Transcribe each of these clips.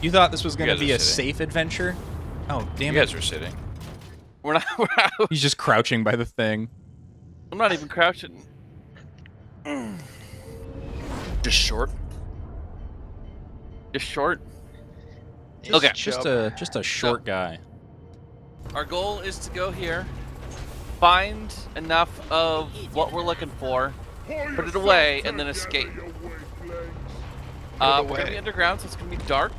You thought this was going to guys be are a sitting. safe adventure? Oh, damn You it. guys are sitting. We're not. He's just crouching by the thing. I'm not even crouching. Just short. Just short. Just Okay. Just a short guy. Our goal is to go here, find enough of what we're looking for, put it away, and then escape. We're gonna be underground, so it's gonna be dark.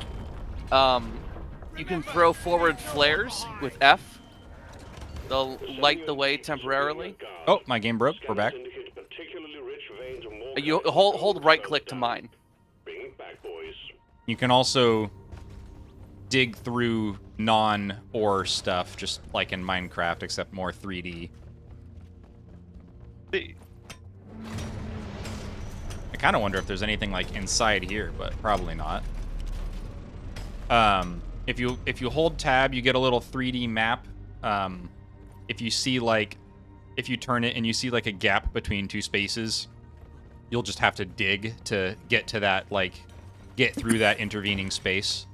You can throw forward flares with F. They'll light the way temporarily. Oh, my game broke. We're back. You hold right click to mine. You can also dig through non-ore stuff, just like in Minecraft, except more 3D. I kind of wonder if there's anything like inside here, but probably not. If you hold tab, you get a little 3D map. If you see if you turn it and you see like a gap between two spaces, you'll just have to dig to get to that, get through that intervening space.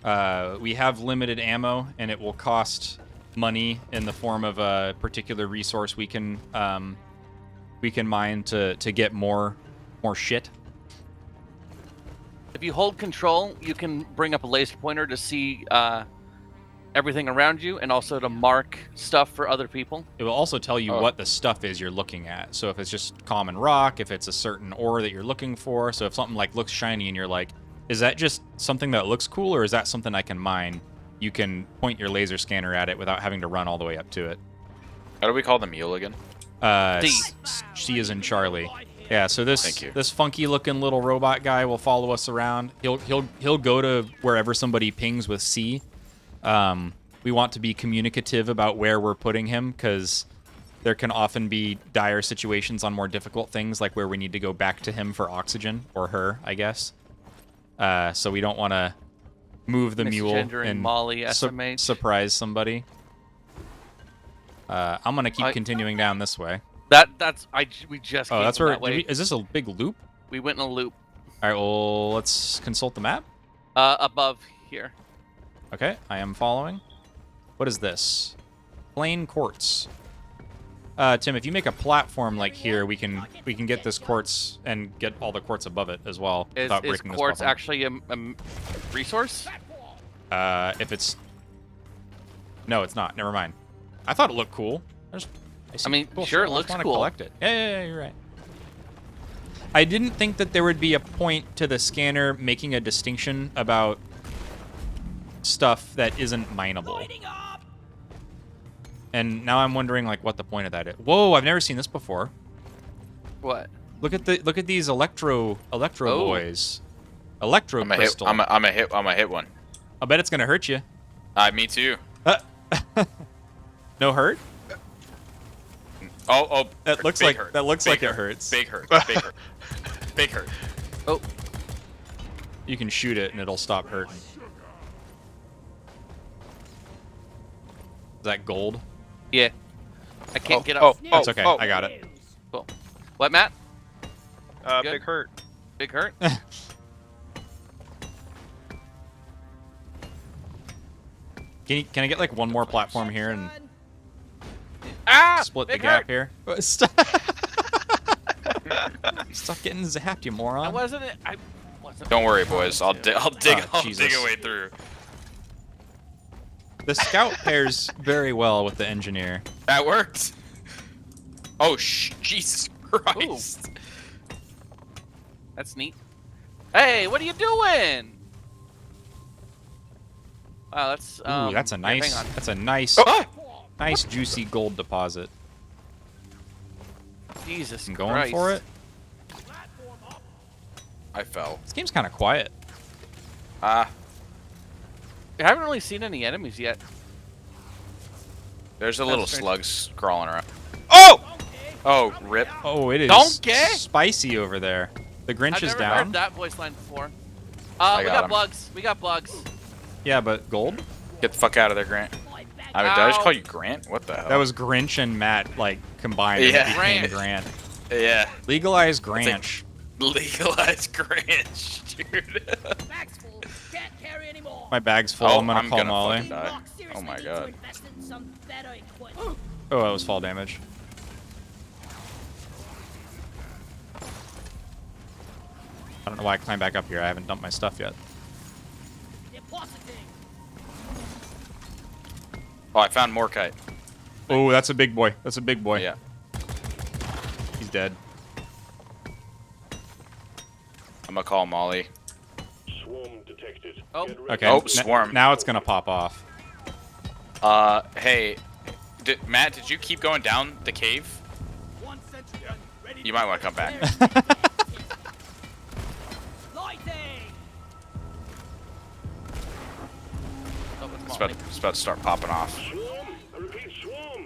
We have limited ammo, and it will cost money in the form of a particular resource we can mine to get more shit. If you hold control, you can bring up a laser pointer to see everything around you, and also to mark stuff for other people. It will also tell you what the stuff is you're looking at. So if it's just common rock, if it's a certain ore that you're looking for, so if something looks shiny and you're like, is that just something that looks cool, or is that something I can mine? You can point your laser scanner at it without having to run all the way up to it. How do we call the mule again? C is in Charlie. Yeah, so Thank you. this funky looking little robot guy will follow us around. He'll go to wherever somebody pings with C. We want to be communicative about where we're putting him, because there can often be dire situations on more difficult things, like where we need to go back to him for oxygen, or her, I guess. So we don't want to move the mule and Molly SMH. surprise somebody. I'm gonna keep continuing down this way. We just. Oh, came that's from where. that way. Is this a big loop? We went in a loop. All right. Well, let's consult the map. Above here. Okay, I am following. What is this? Plain quartz. Tim, if you make a platform like here, we can get this quartz and get all the quartz above it as well without Is breaking this quartz platform. actually a resource? If it's... No, it's not. Never mind. I thought it looked cool. I mean, cool sure, shit. it I looks wanna cool. collect it. Yeah, you're right. I didn't think that there would be a point to the scanner making a distinction about stuff that isn't mineable. And now I'm wondering what the point of that is. Whoa, I've never seen this before. What? Look at these electro boys. Electro crystal. I'm a hit one. I bet it's gonna hurt you. Me too. No hurt? Oh. That looks big like hurt. that looks Big like hurt. it hurts. Big hurt. Big hurt. Big hurt. Oh. You can shoot it and it'll stop hurting. Is that gold? Yeah. I can't get up. That's okay. I got it. Cool. What, Matt? Good? Big hurt. Big hurt? Can I get one more platform here and split the big gap hurt. here? Stop. Stop getting zapped, you moron. I wasn't. Don't worry, boys. I'll dig Jesus. a way through. The scout pairs very well with the engineer. That worked. Oh, Jesus Christ. That's neat. Hey, what are you doing? Wow, that's Ooh, that's a here, nice. hang on. That's a nice, nice juicy gold deposit. Jesus I'm going Christ. for it. I fell. This game's kind of quiet. I haven't really seen any enemies yet. There's a little strange. slug crawling around. Oh! Oh, rip. Oh, it is Donkey? spicy over there. The Grinch I've is never down. heard that voice line before. I We got got him. bugs. We got bugs. Yeah, but gold? Get the fuck out of there, Grant. I mean, did I just call you Grant? What the hell? That was Grinch and Matt combined. And Yeah. it became Grant. Yeah. Legalize Granch. Legalize Grinch, dude. Bag's full. Can't carry anymore. My bag's full. Oh, I'm gonna I'm call gonna Molly. fucking die. Rock seriously Oh my needs God. to invest in some better equipment. Oh, that was fall damage. I don't know why I climbed back up here. I haven't dumped my stuff yet. Depositing. Oh, I found Morkite. Oh, that's a big boy. That's a big boy. Yeah. He's dead. I'm gonna call Molly. Swarm detected. Oh. Get ready. Okay. Oh, n- swarm. Now it's gonna pop off. Hey, Matt, did you keep going down the cave? One sentry gun ready. You might want to come back. Lighting. Oh, it's It's Molly. about to start popping off. Swarm. I repeat, swarm.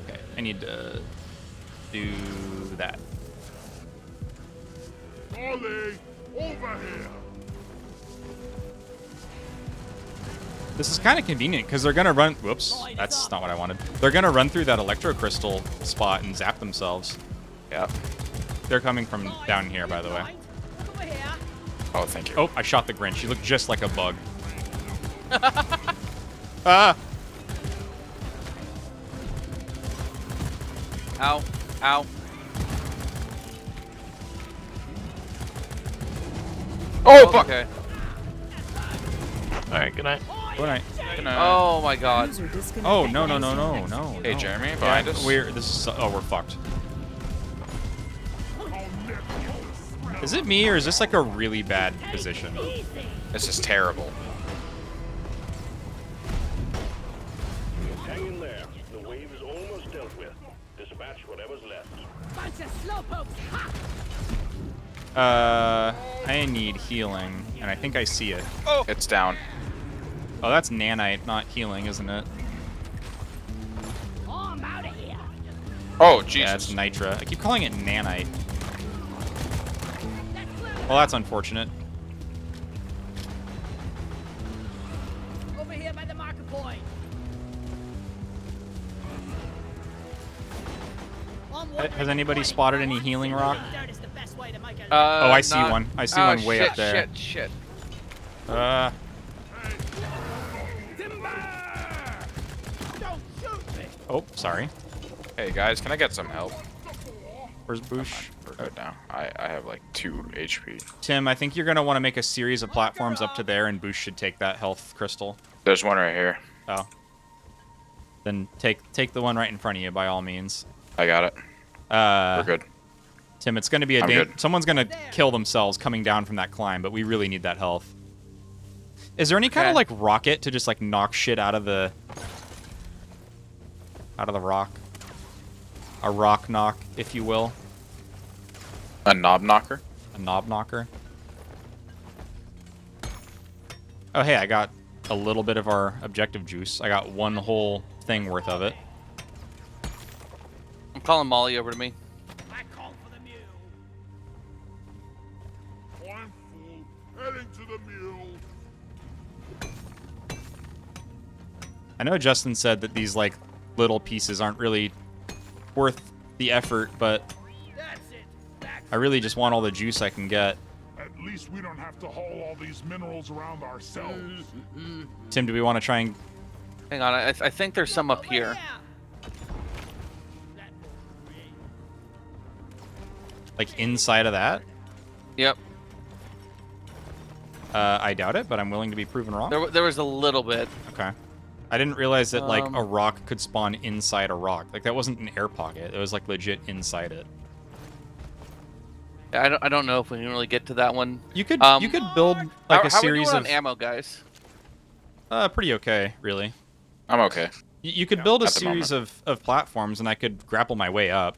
Okay. I need to do that. Molly, over here. This is kind of convenient because they're gonna run. Whoops, that's not what I wanted. They're gonna run through that electro crystal spot and zap themselves. Yeah. They're coming from down here, by the way. Over here. Oh, thank you. Oh, I shot the Grinch. He looked just like a bug. Ah! Ow. Ow. Oh, fuck. Okay. Alright, good night. Good night. Oh my God. Oh no no no no no. Hey, no. Jeremy, Yeah, behind us. we're fucked. Is it me or is this like a really bad position? This is terrible. Hang in there. The wave is almost dealt with. Dispatch whatever's left. Bunch of slowpokes. Ha! I need healing, and I think I see it. It's down. Oh, that's nanite, not healing, isn't it? Oh, I'm out of here. Oh, Yeah, it's Jesus. nitra. I keep calling it nanite. Well, that's unfortunate. Over here by the marker point. Has anybody spotted any healing rock? Oh, I see one. I see one way shit, up there. Shit. Uh, Don't shoot me. oh, sorry. Hey, guys, can I get some help? Where's Boosh? We're good now. I have like 2 HP. Tim, I think you're gonna want to make a series of platforms up to there, and Boosh should take that health crystal. There's one right here. Oh. Then take the one right in front of you, by all means. I got it. We're good. Tim, it's gonna be a I'm good. someone's gonna kill themselves coming down from that climb, but we really need that health. Is there any kind of Okay. like rocket to just like knock shit out of the rock? A rock knock, if you will. A knob knocker? A knob knocker. Oh, hey, I got a little bit of our objective juice. I got one whole thing worth of it. I'm calling Molly over to me. I call for the mule. I'm full. Heading to the mule. I know Justin said that these like little pieces aren't really worth the effort, but That's it. Back. I really just want all the juice I can get. At least we don't have to haul all these minerals around ourselves. Tim, do we want to try and... Hang on, I think there's some up Over here. like inside of that? Yep. I doubt it, but I'm willing to be proven wrong. There was a little bit. Okay. I didn't realize that like Um, a rock could spawn inside a rock. Like that wasn't an air pocket. It was like legit inside it. I don't know if we can really get to that one. You could Um, build like a how we series doing of on ammo, guys? pretty okay, really. I'm okay. You could build a at the series of platforms and I could grapple my way up.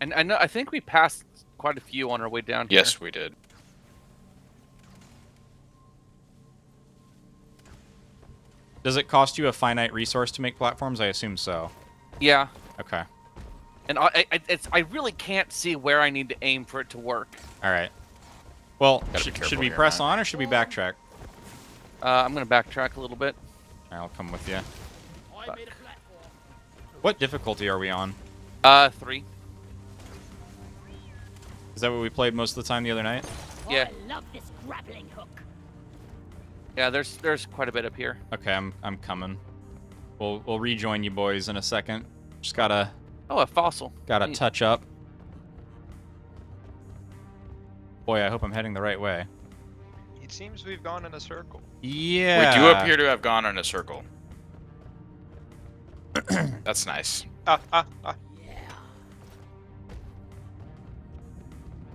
And I think we passed quite a few on our way down here. Yes, we did. Does it cost you a finite resource to make platforms? I assume so. Yeah. Okay. And I really can't see where I need to aim for it to work. All right. Well, Gotta be should careful we here, press man. on or should we backtrack? I'm gonna backtrack a little bit. I'll come with you. I made a platform. What difficulty are we on? 3. Is that what we played most of the time the other night? Yeah. I love this grappling hook. Yeah, there's quite a bit up here. Okay, I'm coming. We'll rejoin you boys in a second. Just gotta Oh, a fossil. Neat. touch up. Boy, I hope I'm heading the right way. It seems we've gone in a circle. Yeah. We do appear to have gone in a circle. That's nice.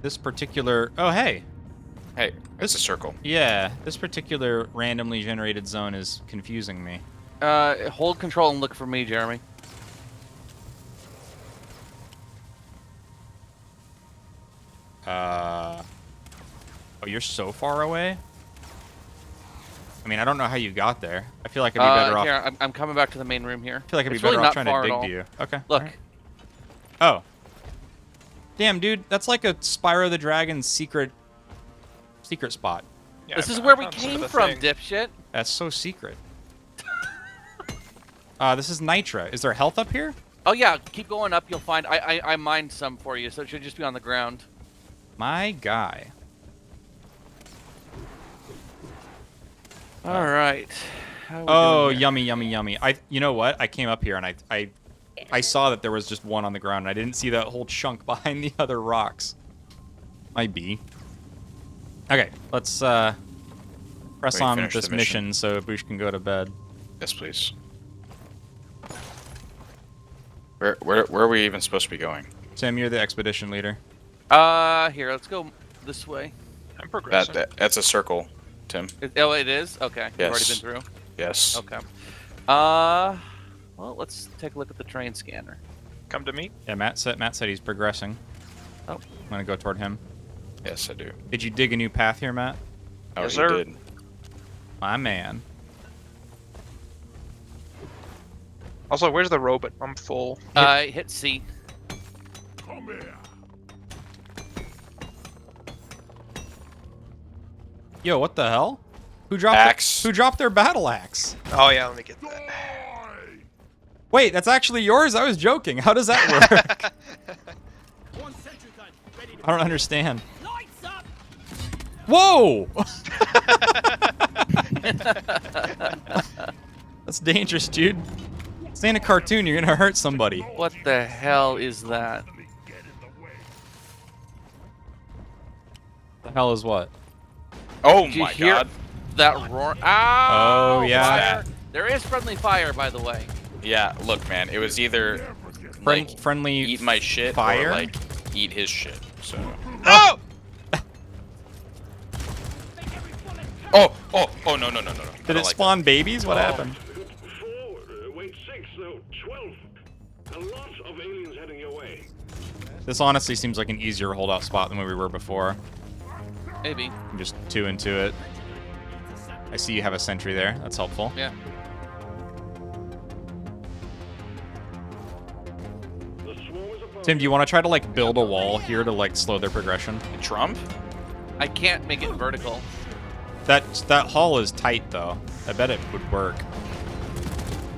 This particular. Oh, hey. Hey, it's a circle. Yeah, this particular randomly generated zone is confusing me. Hold control and look for me, Jeremy. Oh, you're so far away? I mean, I don't know how you got there. I feel like I'd be better off. Here, I'm coming back to the main room here. I feel like I'd be It's better really off not trying to far at dig all. to you. Okay. Look. alright. Oh. Damn, dude, that's like a Spyro the Dragon secret spot. Yeah, This is I where we found some of came the from, things. dipshit. That's so secret. This is Nitra. Is there health up here? Oh yeah, keep going up. You'll find. I mined some for you, so it should just be on the ground. My guy. All right. How are we Oh, doing here? yummy, yummy, yummy. You know what? I came up here and I saw that there was just one on the ground, and I didn't see that whole chunk behind the other rocks. Might be. Okay, let's press Wait, on with finish this the mission. mission so Boosh can go to bed. Yes, please. Where are we even supposed to be going? Tim, you're the expedition leader. Here, let's go this way. I'm progressing. That's a circle, Tim. Oh, it is? Okay. You've already Yes. been through? Yes. Okay. Well, let's take a look at the train scanner. Come to me. Yeah, Matt said he's progressing. Oh. I'm gonna go toward him. Yes, I do. Did you dig a new path here, Matt? Oh, Yes, he sir. did. My man. Also, where's the robot? I'm full. Hit C. Come here. Yo, what the hell? Who dropped Axe. Who dropped their battle axe? Oh yeah, let me get that. Die! Wait, that's actually yours? I was joking. How does that work? One sentry gun, ready to I don't understand. lights up. Whoa! That's dangerous, dude. This ain't a cartoon. You're gonna hurt somebody. What the hell is that? Get in the way. The hell is what? Oh Did you my hear god. that roar? Ow! Oh, yeah. Fire. There is friendly fire, by the way. Yeah, look, man. It was either like Friendly eat my shit fire? or like eat his shit. So. Oh! Oh, no. I Did don't it like spawn babies? What Oh. happened? 4, wait, 6, no, 12. A lot of aliens heading your way. This honestly seems like an easier holdout spot than where we were before. Maybe. I'm just 2 into it. I see you have a sentry there. That's helpful. Yeah. The swarm is above. Tim, do you want to try to like build a wall here to like slow their progression? that. Trump? I can't make it vertical. That hull is tight though. I bet it would work.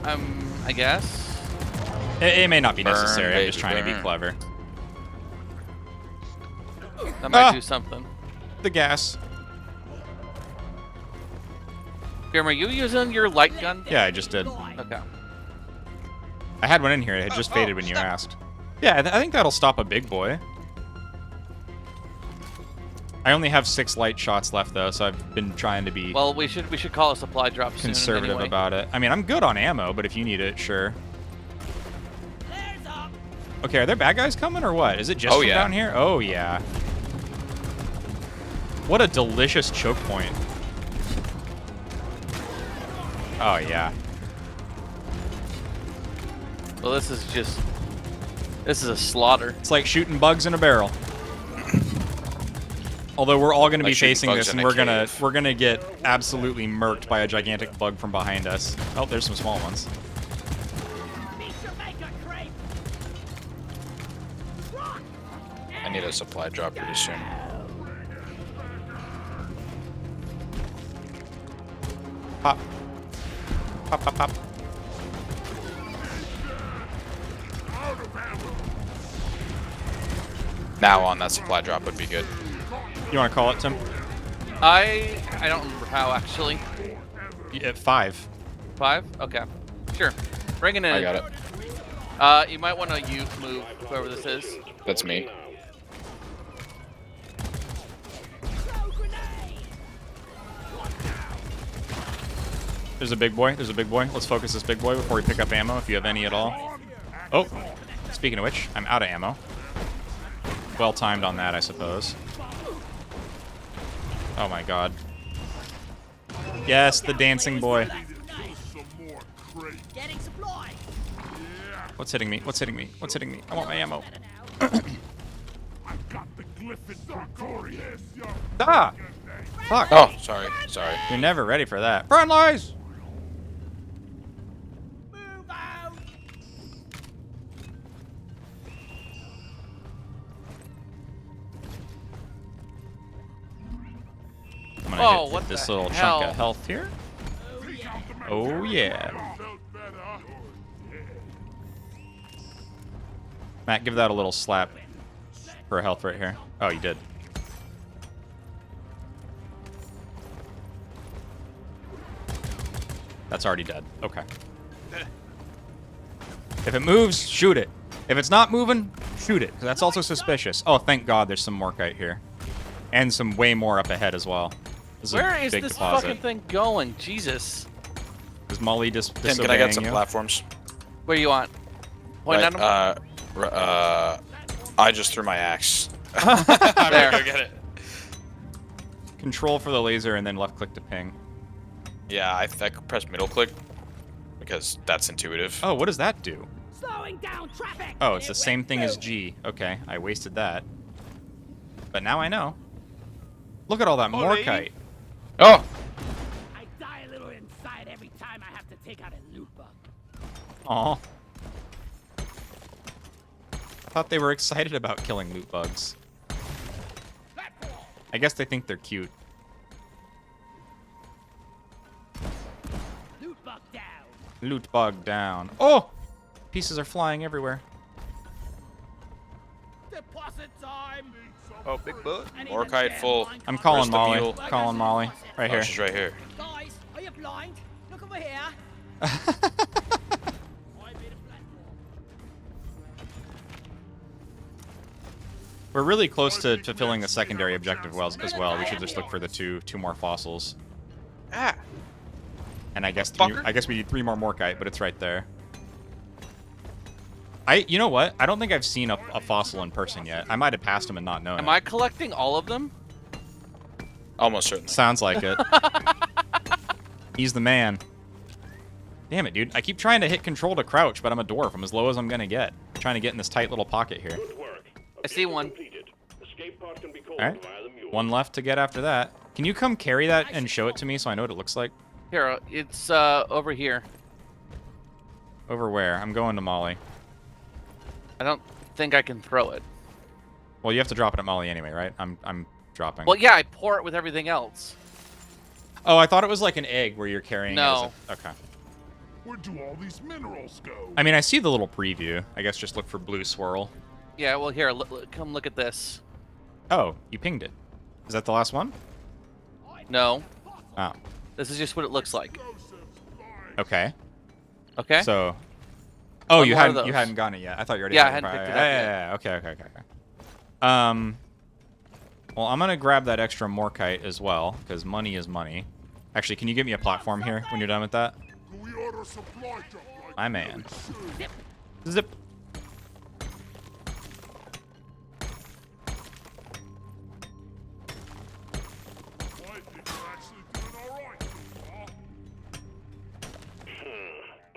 I guess. It may not be Burn, necessary. I'm just baby, trying to be burn. clever. That might Ah. do something. The gas. Grim, are you using your light gun? Yeah, I just did. Okay. I had one in here. It had just faded when you asked. Yeah, I think that'll stop a big boy. I only have 6 light shots left though, so I've been trying to be Well, we should call a supply drop soon. conservative anyway. about it. I mean, I'm good on ammo, but if you need it, sure. Flares up. Okay, are there bad guys coming or what? Is it just Oh, from yeah. down here? Oh yeah. What a delicious choke point. Oh yeah. Well, this is a slaughter. It's like shooting bugs in a barrel. Although we're all going to Like be shooting facing bugs this, in and a cave. we're gonna get absolutely murked by a gigantic bug from behind us. Oh, there's some small ones. Meet your maker, creep. Rock. I need a supply drop pretty soon. Pop. Pop, pop, pop. Now on that supply drop would be good. You want to call it, Tim? I don't remember how actually. Yeah, 5. 5? Okay. Sure. Bring it in. I got it. You might want to youth move, whoever this is. That's me. There's a big boy. There's a big boy. Let's focus this big boy before we pick up ammo, if you have any at all. Oh, speaking of which, I'm out of ammo. Well timed on that, I suppose. Oh my god. Yes, the dancing boy. Getting supply. What's hitting me? What's hitting me? What's hitting me? I want my ammo. I've got the glyphid Praetorius. Ah! Fuck. Oh, sorry. Sorry. You're never ready for that. Friendlies! Move out. I'm gonna Oh, hit what this the little hell? chunk of health here. Oh yeah. Felt better. Matt, give that a little slap for health right here. Oh, you did. That's already dead. Okay. If it moves, shoot it. If it's not moving, shoot it. 'Cause that's also suspicious. Oh, thank God there's some Morkite here. And some way more up ahead as well. This is Where a is big this deposit. fucking thing going? Jesus. Is Molly Tim, disobeying can I get some you? platforms? Where you want? Point at Right, him? I just threw my axe. There. Go get it. Control for the laser and then left click to ping. Yeah, I could press middle click because that's intuitive. Oh, what does that do? Slowing down traffic. Oh, it's the same thing as G. Okay, I wasted that. But now I know. Look at all that Morkite. Oh! I die a little inside every time I have to take out a loot bug. Aw. Thought they were excited about killing loot bugs. I guess they think they're cute. Loot bug down. Loot bug down. Oh! Pieces are flying everywhere. Deposit time. Oh, big boat. Morkite full. I'm calling Where's the Molly. mule? Calling Molly. Right Oh, here. she's right here. Guys, are you blind? Look over here. I made a platform. We're really close to fulfilling the secondary objective as well. We should just look for the two more fossils. Ah. And I guess Fucker. we need 3 more Morkite, but it's right there. You know what? I don't think I've seen a fossil in person yet. I might have passed him and not known Am it. I collecting all of them? Almost certainly. Sounds like it. He's the man. Damn it, dude. I keep trying to hit control to crouch, but I'm a dwarf. I'm as low as I'm gonna get. I'm trying to get in this tight little pocket here. Good work. I see one. Completed. Escape pod can be called Alright. via the mule. 1 left to get after that. Can you come carry that and show it to me so I know what it looks like? Here, it's over here. Over where? I'm going to Molly. I don't think I can throw it. Well, you have to drop it at Molly anyway, right? I'm dropping. Well, yeah, I pour it with everything else. Oh, I thought it was like an egg where you're carrying No. it as a... Okay. Where do all these minerals go? I mean, I see the little preview. I guess just look for blue swirl. Yeah, well, here, come look at this. Oh, you pinged it. Is that the last one? No, Oh, this is just what it looks like. okay. Okay? So... Oh, One you more of hadn't those. gotten it yet. I thought you already Yeah, had I it. hadn't picked it up Yeah, okay. Well, I'm gonna grab that extra Morkite as well, because money is money. Actually, can you give me a platform here when you're done with that? Do we order supply drop like My man. we should? Zip. I think we're actually doing all right so far.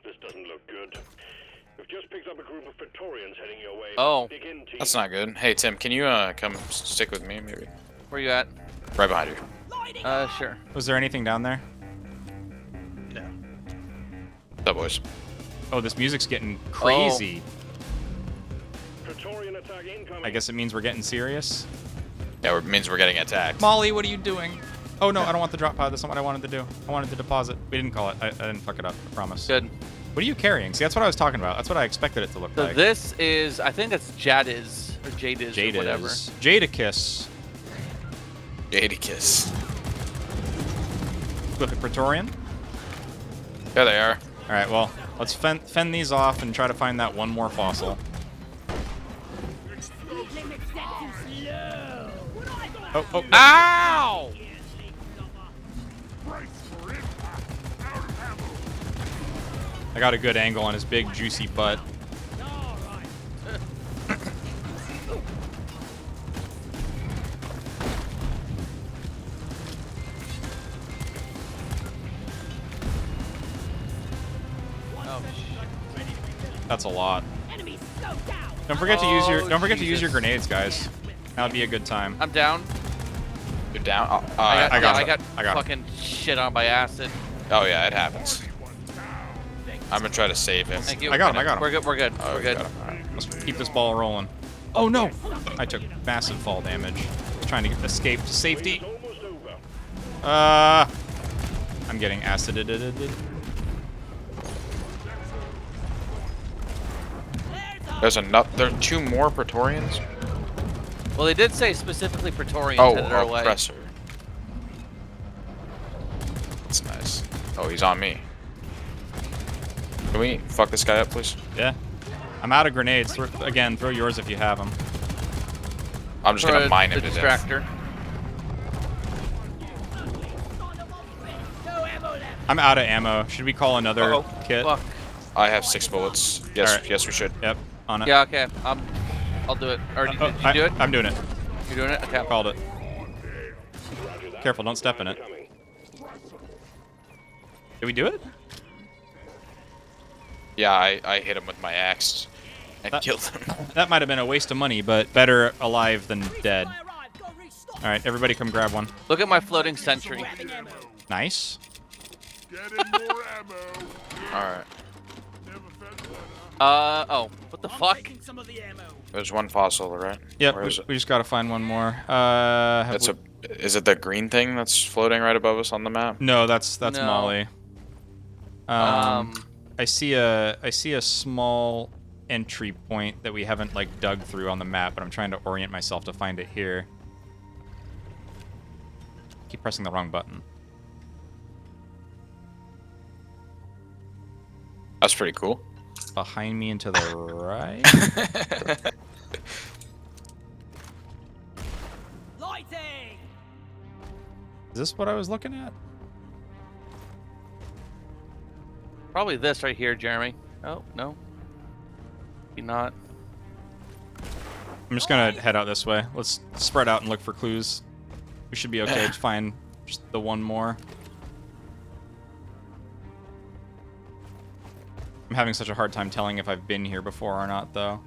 This doesn't look good. We've just picked up a group of Praetorians heading your way. Oh. Dig in, team. That's not good. Hey, Tim, can you come stick with me, maybe? Where you at? Right behind you. Sure. Was there anything down there? What's up, boys? Oh, this music's getting crazy. Praetorian attack incoming. I guess it means we're getting serious. Yeah, it means we're getting attacked. Molly, what are you doing? Oh, no, I don't want the drop pod. That's not what I wanted to do. I wanted to deposit. We didn't call it. I didn't fuck it up. I promise. Good. What are you carrying? See, that's what I was talking about. That's what I expected it to look So like. this is, I think it's Jadiz. Or Jadis Jade or whatever. is. Jadakiss. Jadakiss. Look at Praetorian. There they are. All right, well, let's fend these off and try to find that one more fossil. Oh, oh, Ow! I got a good angle on his big, juicy butt. That's a lot. Don't forget to use your grenades, guys. That would be a good time. I'm down. You're down. Oh, I got I got him. fucking shit on by acid. oh yeah, it happens. I'm gonna try to save him. Thank you. I got him. We're good. We're good. Oh, We're good. got him. All right. Let's keep this ball rolling. Oh no! I took massive fall damage. Trying to escape to safety. Almost over. I'm getting acided. There are 2 more Praetorians. Well, they did say specifically Praetorians Oh, headed our way. oppressor. That's nice. Oh, he's on me. Can we fuck this guy up, please? Yeah. I'm out of grenades. Again, throw yours if you have them. I'm just gonna mine him the to death. distractor. I'm out of ammo. Should we call another Uh-oh. kit? Fuck. I have 6 bullets. Yes, All right. yes, we should. Yep. On it. Yeah. Okay. I'll do it. Or did you do it? I'm doing it. You're doing it. Okay. Called it. Careful, don't step in it. Did we do it? Yeah, I hit him with my axe and killed him. That might have been a waste of money, but better alive than dead. All right, everybody come grab one. Look at my floating sentry. Nice. Get in more ammo. All right. Never felt better. Oh. What the fuck? There's one fossil, right? Yep, Where is it? we just gotta find one more. Is it the green thing that's floating right above us on the map? No, that's No. Molly. I see a small entry point that we haven't like dug through on the map, but I'm trying to orient myself to find it here. Keep pressing the wrong button. That's pretty cool. Behind me and to the right. Is this what I was looking at? Probably this right here, Jeremy. Oh no. Maybe not. I'm just gonna head out this way. Let's spread out and look for clues. We should be okay to find just the one more. I'm having such a hard time telling if I've been here before or not, though.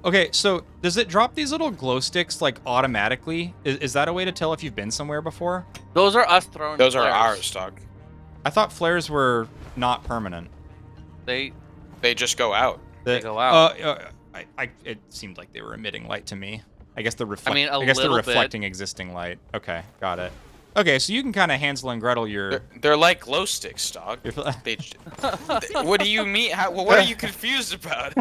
Okay, so does it drop these little glow sticks like automatically? Is that a way to tell if you've been somewhere before? Those are us throwing. Those are flares. ours, dog. I thought flares were not permanent. They just go out. They go out. It seemed like they were emitting light to me. I guess they're I mean, a I guess they're little bit. reflecting existing light. Okay, got it. Okay, so you can kind of Hansel and Gretel your. They're like glow sticks, dog. They, what do you mean? What are you confused about?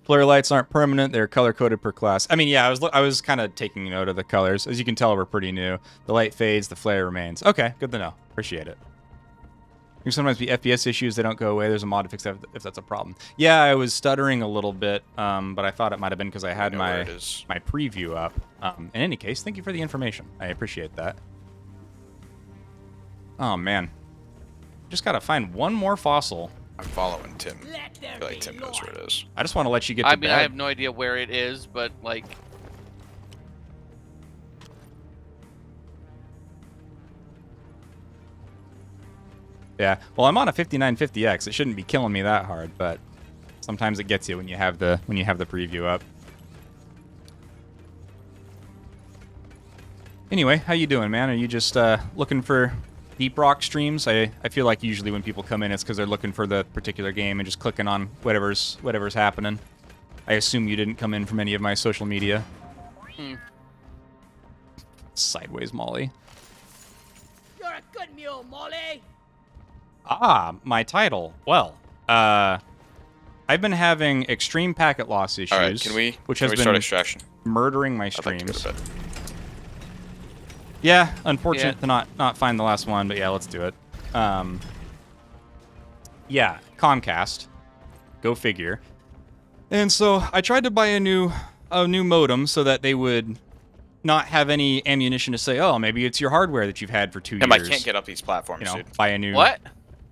Flare lights aren't permanent; they're color coded per class. I mean, yeah, I was kind of taking note of the colors. As you can tell, we're pretty new. The light fades, the flare remains. Okay, good to know. Appreciate it. There can sometimes be FPS issues; they don't go away. There's a mod to fix that if that's a problem. Yeah, I was stuttering a little bit, but I thought it might have been because I had my preview up. In any case, thank you for the information. I appreciate that. Oh man, just gotta find one more fossil. I'm following Tim. I feel like Tim knows where it is. I just want to let you get to bed. I have no idea where it is, but like. Yeah, well, I'm on a 5950X. It shouldn't be killing me that hard, but sometimes it gets you when you have the preview up. Anyway, how you doing, man? Are you just looking for deep rock streams? I feel like usually when people come in, it's because they're looking for the particular game and just clicking on whatever's happening. I assume you didn't come in from any of my social media. Sideways, Molly. You're a good mule, Molly. Ah, my title. Well, I I've been having extreme packet loss issues, All right, can we been start extraction? murdering my I'd like to go streams. to bed. Yeah, unfortunate to not find the last one, but yeah, let's do it. Yeah, Comcast. Go figure. And so I tried to buy a new modem so that they would not have any ammunition to say, oh, maybe it's your hardware that you've had for 2 years. Tim, I can't get up these platforms, You know, dude. buy a new. What?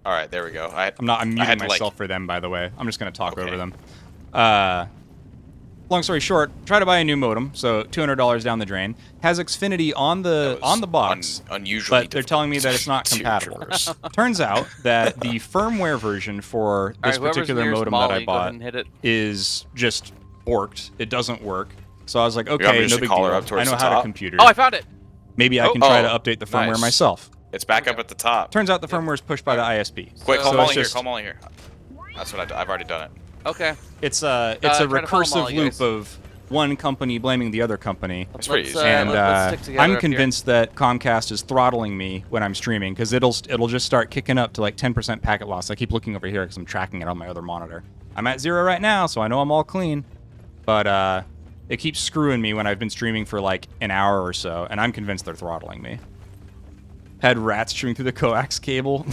All right, there we go. I'm muting had to, myself like, for them, by the way. I'm just gonna talk Okay. over them. Long story short, try to buy a new modem, so $200 down the drain. Has Xfinity on the box, unusually but they're telling me that it's not to compatible. traverse. Turns out that the firmware version for this Alright, whoever's particular nearest modem Molly, that I go ahead bought and hit it. is just borked. It doesn't work. So I was like, want me okay, to no just big call her deal. up towards I know the how to top? computer. Oh, I found it. Maybe I can try to Oh, update the firmware nice. myself. It's back up at the top. Turns out the firmware is pushed by the ISP. Quick, So call So Molly it's here. just- Call Molly here. That's what I've already done it. Okay. It's a try to follow recursive Molly, loop guys. of one company blaming the other company. It's pretty Let's, easy. And let's stick together I'm up here. convinced that Comcast is throttling me when I'm streaming because it'll just start kicking up to like 10% packet loss. I keep looking over here because I'm tracking it on my other monitor. I'm at 0 right now, so I know I'm all clean. But it keeps screwing me when I've been streaming for like an hour or so, and I'm convinced they're throttling me. Had rats chewing through the coax cable.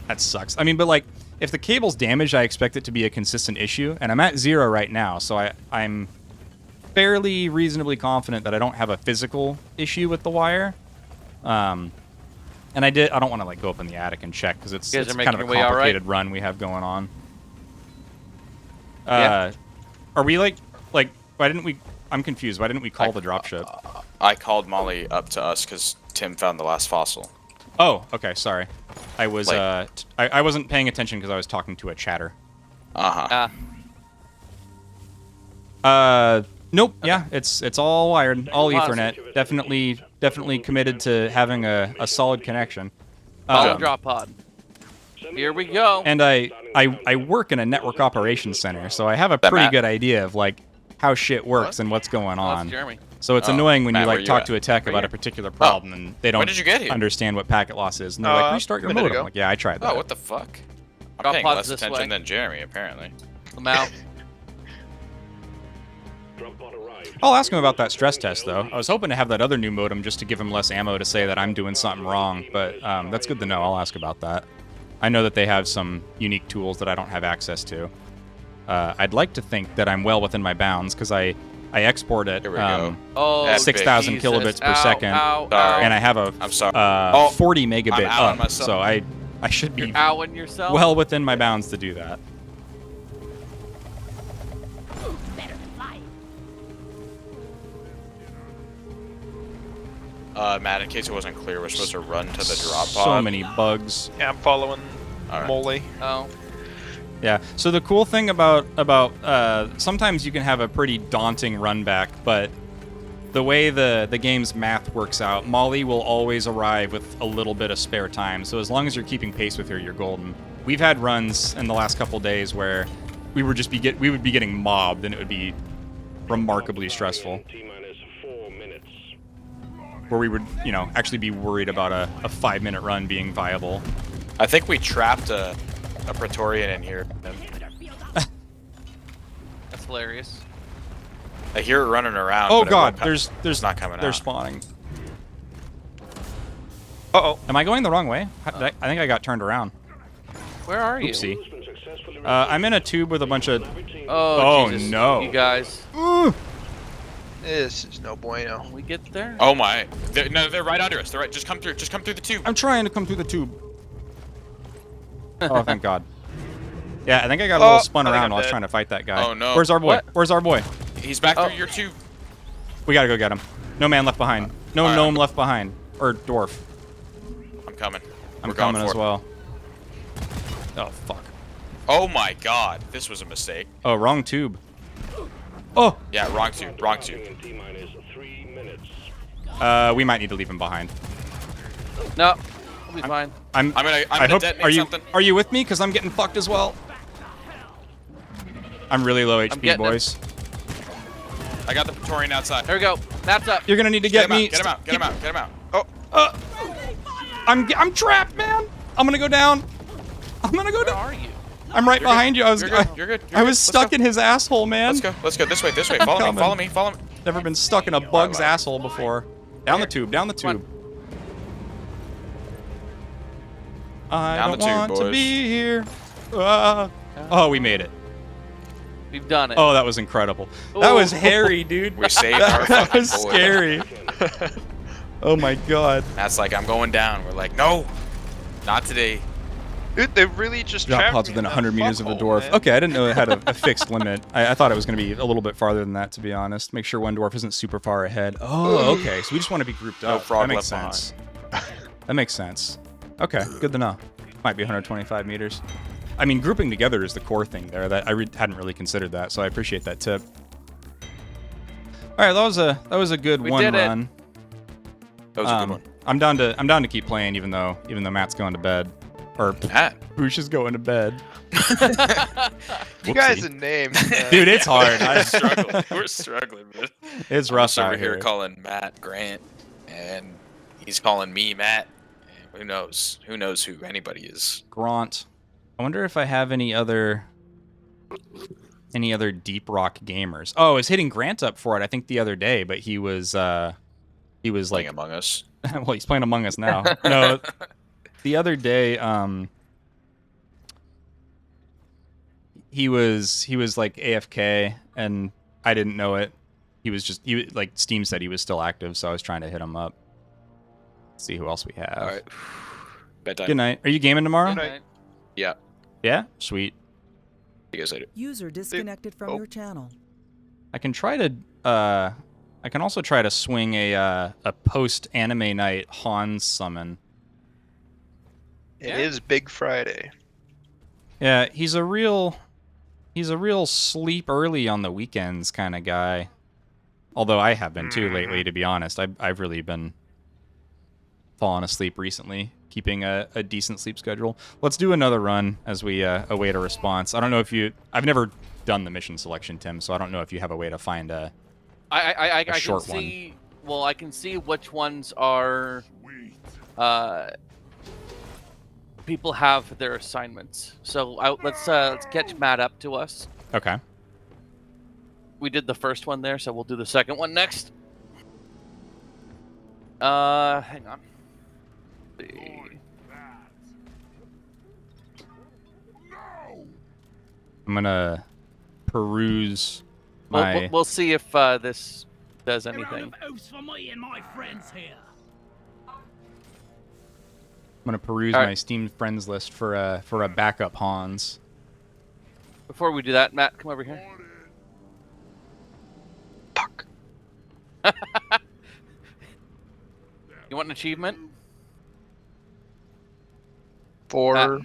That sucks. I mean, but like, if the cable's damaged, I expect it to be a consistent issue, and I'm at 0 right now, so I'm fairly reasonably confident that I don't have a physical issue with the wire. And I don't want to like go up in the attic and check because it's You guys are kind of a making your way all right? complicated run we have going on. Yeah. Are we like why didn't we? I'm confused. Why didn't we call the dropship? I called Molly up to us because Tim found the last fossil. Oh, okay. Sorry, I was Like- I wasn't paying attention because I was talking to a chatter. Nope. Yeah, it's all wired, all Ethernet. Definitely committed to having a solid connection. Follow drop pod. Here we go. And I work in a network operations center, so I have a pretty Matt? good idea of like how shit works and what's going Oh, that's on. Jeremy. So it's Oh, annoying when Matt, you where like you talk at? to a tech Right about here. a particular problem and they don't did you get here? understand what packet loss is, and they're like, restart your a minute modem. ago. Like, yeah, I tried that. Oh, what the fuck? I'm Drop paying pods less this attention way. than Jeremy, apparently. Lamau. Drop pod arrived. I'll ask him about that stress test though. I was hoping to have that other new modem just to give him less ammo to say that I'm doing something wrong, but that's good to know. I'll ask about that. I know that they have some unique tools that I don't have access to. I'd like to think that I'm well within my bounds because I export at Here we go. Oh, That's 6,000 Jesus. kilobits per Ow, second, Ow, Sorry. ow. and I have a I'm sorry. 40 megabit I'm out on up, myself. so I should be Owing yourself. well within my bounds to do that. Ooh, better than flying. Matt, in case it wasn't clear, we're supposed to run to the drop pod. So many bugs. Yeah, I'm following Alright. Molly. Oh. Yeah. So the cool thing about sometimes you can have a pretty daunting run back, but the way the game's math works out, Molly will always arrive with a little bit of spare time. So as long as you're keeping pace with her, you're golden. We've had runs in the last couple days where we would be getting mobbed, and it would be remarkably stressful. T-minus 4 minutes. Where we would, actually be worried about a 5-minute run being viable. I think we trapped a Praetorian in here. That's hilarious. I hear it running around. Oh but it god, won't there's not coming They're out. spawning. Uh-oh. Am I going the wrong way? I think I got turned around. Where are you? Oopsie. Been successfully I'm in a tube with a bunch of. Oh, Oh, Jesus. no. You guys. This is no bueno. When we get there? Oh my! They're right under us. They're right. Just come through. Just come through the tube. I'm trying to come through the tube. Oh, thank God. Yeah, I think I got a little spun I think around I'm while I was dead. trying to fight that guy. Oh, no. Where's our boy? What? Where's our boy? He's back Oh. through your tube. We gotta go get him. No man left behind. No Alright. gnome left behind. Or dwarf. I'm coming. I'm We're going coming for as it. well. Oh, fuck. Oh my god! This was a mistake. Oh, wrong tube. Oh! Yeah, wrong tube. Wrong tube. in T-minus 3 minutes. We might need to leave him behind. No. We'll be fine. I'm I'm I gonna hope. detonate something. Are you with me? Because I'm getting fucked as well. I'm really low HP, getting him. boys. I got the Praetorian outside. There we go. That's up. You're gonna need to get him out. me. Get him out. Get him out. Get him out. I'm trapped, man. I'm gonna go down. I'm gonna go Where down. are you? I'm right behind you. I was. You're good. You're good. I was stuck in his asshole, man. Let's go. Let's go. This way. This way. Follow me. coming. Follow me. Follow me. Never been stuck in a bug's asshole before. Down the tube. Down the tube. I Down don't the tube, want to boys. be here. Oh, we made it. We've done it. Oh, that was incredible. That was Ooh. hairy, dude. We saved our That fucking was boy. scary. Oh my god. That's like, I'm going down. We're like, no, not today. Dude, they really just Drop trapped pods me within in that 100 meters of a fuckhole, dwarf. man. Okay, I didn't know it had a fixed limit. I thought it was going to be a little bit farther than that, to be honest. Make sure one dwarf isn't super far ahead. Oh, okay. So we just want to be grouped No up. frog That makes left sense. That makes sense. Okay, good to know. Might be 125 meters. I mean, grouping together is the core thing there. That I hadn't really considered that, so I appreciate that tip. All right, that was a good We one did it. run. That was a good one. I'm down to keep playing, even though Matt's going to bed, or Matt. Boosh is going to bed. You guys Whoopsie. a name. man. Dude, it's hard. We're struggling. We're struggling, man. It's I'm rough just over out here here. calling Matt Grant, and he's calling me Matt. And who knows? Who knows who anybody is? Grant. I wonder if I have any other Deep Rock gamers. Oh, I was hitting Grant up for it, I think the other day, but he was like, Playing Among Us. well, he's playing Among Us now. No, the other day, he was like AFK, and I didn't know it. Like Steam said he was still active, so I was trying to hit him up. See who else we have. All right. Bedtime. Good night. Are you gaming tomorrow? Good night. Yeah. Yeah. Sweet. See you guys later. User disconnected from your channel. I can try to. I can also try to swing a post anime night Hans summon. It is Big Friday. Yeah, he's a real sleep early on the weekends kind of guy. Although I have been too lately, to be honest. I've really been falling asleep recently, keeping a decent sleep schedule. Let's do another run as we await a response. I don't know if I've never done the mission selection, Tim, so I don't know if you have a way to find a I can short see. Well, I can see which ones are. People have their assignments. So let's catch Matt up to us. Okay. We did the first one there, so we'll do the second one next. Hang on. Let's see. I'm gonna peruse We'll, my. we'll, we'll see if this does A round anything. of oaths for me and my friends here. I'm gonna peruse All right. my Steam friends list for a backup Hans. Before we do that, Matt, come over here. Fuck. You want an achievement? For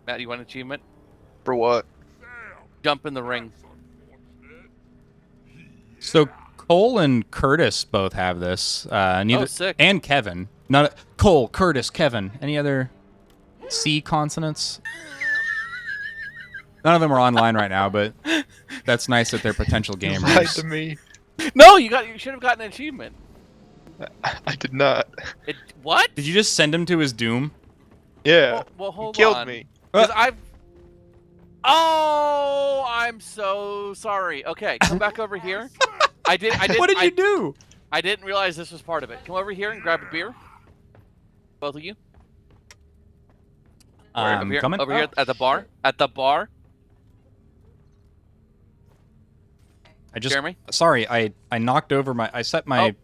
Matt, you want an achievement? for what? Jump in the ring. So Cole and Curtis both have this. Neither sick. and Kevin. Not Cole, Curtis, Kevin. Any other C consonants? None of them are online right now, but that's nice that they're potential Lied to gamers. me. No, you should have gotten an achievement. I did not. What? Did you just send him to his doom? Yeah. Well, He hold killed on. me. 'Cause Oh, I'm so sorry. Okay, come back over here. I did. What did you do? I didn't realize this was part of it. Come over here and grab a beer. Both of you. I'm coming. Over here at the bar. At the bar. I just. Jeremy? Sorry, I knocked over my. I set my.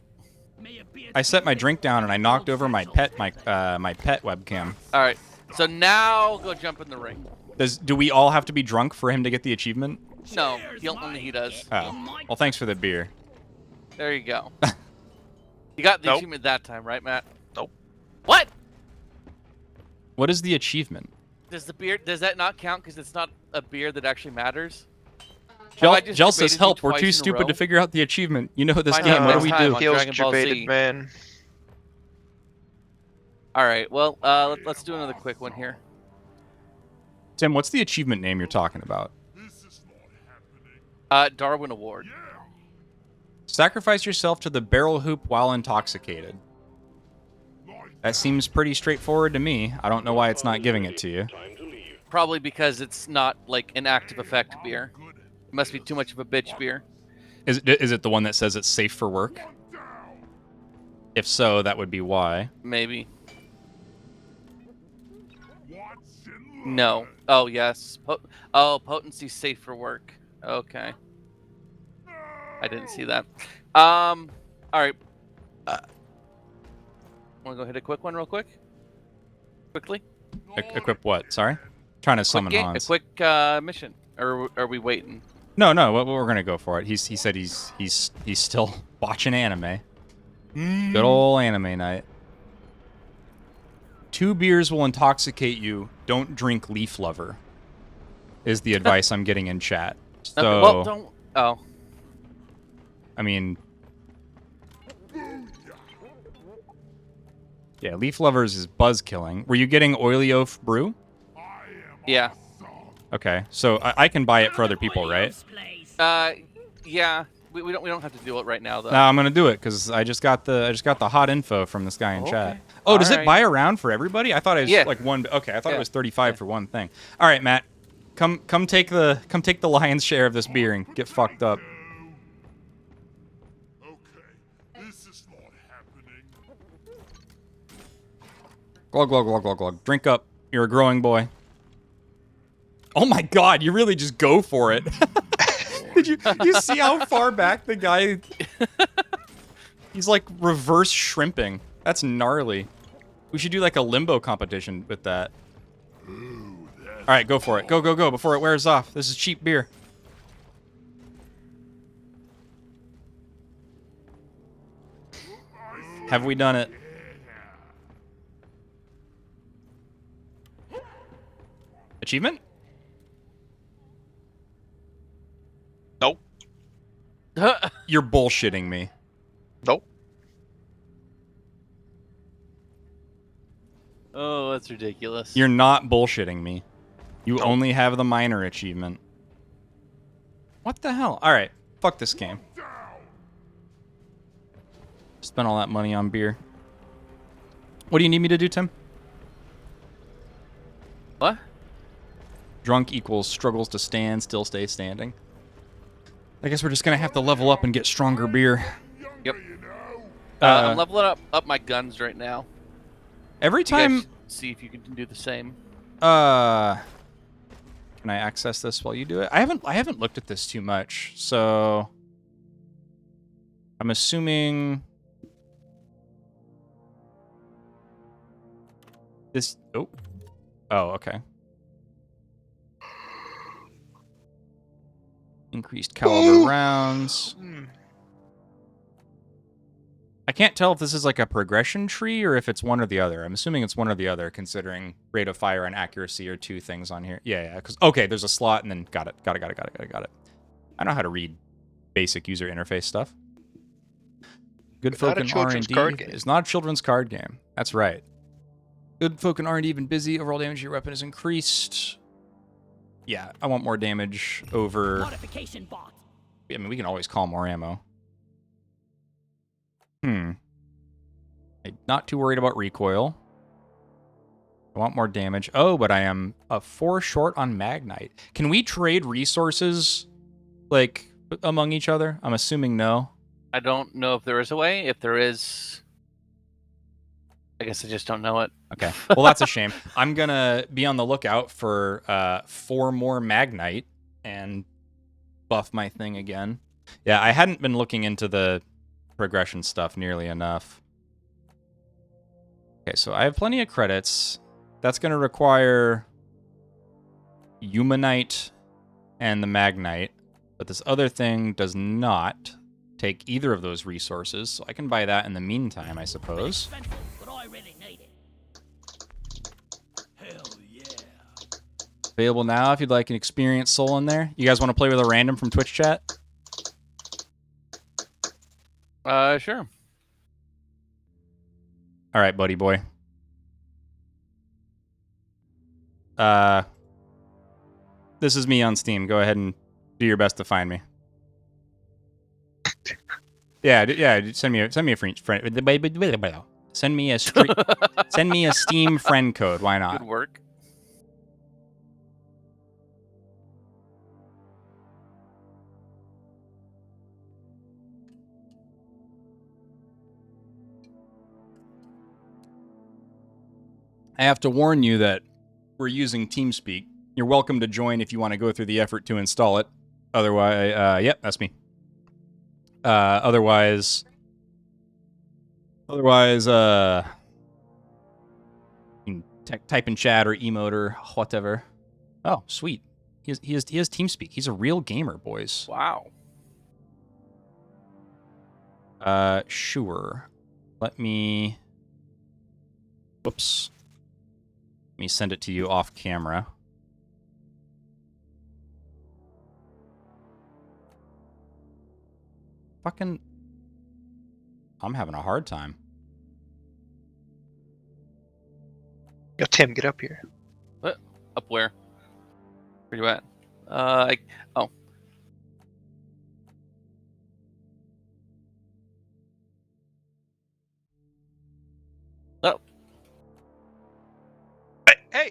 May it be a I set my drink down and I knocked over my pet my pet webcam. All right. So now go jump in the ring. Do we all have to be drunk for him to get the achievement? No, Cheers, only he mate. does. Oh. Well, thanks for the beer. There you go. You got the Nope. achievement that time, right, Matt? Nope. What? What is the achievement? Does the beer? Does that not count because it's not a beer that actually matters? Jel, I just Jel says, debated you help, we're twice too in a stupid to row? figure out the achievement. You know this Find game, out what do next we time do? on Feels Dragon Ball debated, Z. man. All right. Well, let's do another quick one here. Tim, what's the achievement name you're talking about? Darwin Award. Sacrifice yourself to the barrel hoop while intoxicated. That seems pretty straightforward to me. I don't know why it's not giving it to you. Time to leave. Probably because it's not like an active effect beer. It must be too much of a bitch beer. Is it the one that says it's safe for work? If so, that would be why. Maybe. No. Oh, yes. Potency safe for work. Okay. I didn't see that. All right. Want to go hit a quick one real quick? Quickly? Equip what? Sorry? Trying to summon A Hans. quick mission. Or are we waiting? No, we're gonna go for it. He said he's still watching anime. Good old anime night. 2 beers will intoxicate you. Don't drink Leaf Lover. Is the advice I'm getting in chat. So, Okay, well, don't. Oh. I mean, yeah, Leaf Lovers is buzz killing. Were you getting Oily Oaf Brew? Yeah. Okay, so I can buy it for other people, right? Yeah. We don't have to do it right now though. No, I'm gonna do it because I just got the hot info from this guy in chat. Oh, does it Alright. buy a round for everybody? I thought it was Yeah. like one. Okay, I thought it Yeah. was 35 for one thing. All right, Matt, come take the lion's share of this beer and get fucked up. Okay, this is not happening. Glug glug glug glug glug. Drink up. You're a growing boy. Oh my God! You really just go for it. Did you see how far back the guy? He's like reverse shrimping. That's gnarly. We should do like a limbo competition with that. All right, go for it. Go go go before it wears off. This is cheap beer. Have we done it? Achievement? Nope. You're bullshitting me. Nope. Oh, that's ridiculous. You're not bullshitting me. You only have the minor achievement. What the hell? All right, fuck this game. Spent all that money on beer. What do you need me to do, Tim? What? Drunk equals struggles to stand, still stay standing. I guess we're just gonna have to level up and get stronger beer. Yep. I'm leveling up my guns right now. Every You guys time. should see if you can do the same. Can I access this while you do it? I haven't looked at this too much, so I'm assuming this. Oh, okay. Increased caliber rounds. I can't tell if this is like a progression tree or if it's one or the other. I'm assuming it's one or the other, considering rate of fire and accuracy are 2 things on here. Yeah. Because okay, there's a slot and then got it. I know how to read basic user interface stuff. Good It's not folk a in children's R&D. card game. It's not a children's card game. That's right. Good folk in R&D been busy. Overall damage to your weapon is increased. Yeah, I want more damage over. Modification bot. I mean, we can always call more ammo. I'm not too worried about recoil. I want more damage. Oh, but I am a 4 short on Magnite. Can we trade resources, like, among each other? I'm assuming no. I don't know if there is a way. If there is, I guess I just don't know it. Okay. Well, that's a shame. I'm going to be on the lookout for 4 more Magnite and buff my thing again. Yeah, I hadn't been looking into the progression stuff nearly enough. Okay, so I have plenty of credits. That's going to require Humanite and the Magnite, but this other thing does not take either of those resources, so I can buy that in the meantime, I suppose. Expensive, but I really need it. Hell yeah. Available now if you'd like an experienced soul in there. You guys want to play with a random from Twitch chat? Sure. All right, buddy boy. This is me on Steam. Go ahead and do your best to find me. Yeah. Send me a friend. Send me a Steam friend code. Why Good not? work. I have to warn you that we're using TeamSpeak. You're welcome to join if you want to go through the effort to install it. Otherwise, yep, that's me. Otherwise, you can type in chat or emote or whatever. Oh, sweet. He has TeamSpeak. He's a real gamer, boys. Wow. Sure. Let me send it to you off camera. Fucking... I'm having a hard time. Yo, Tim, get up here. What? Up where? Where you at? Oh. Oh. Hey!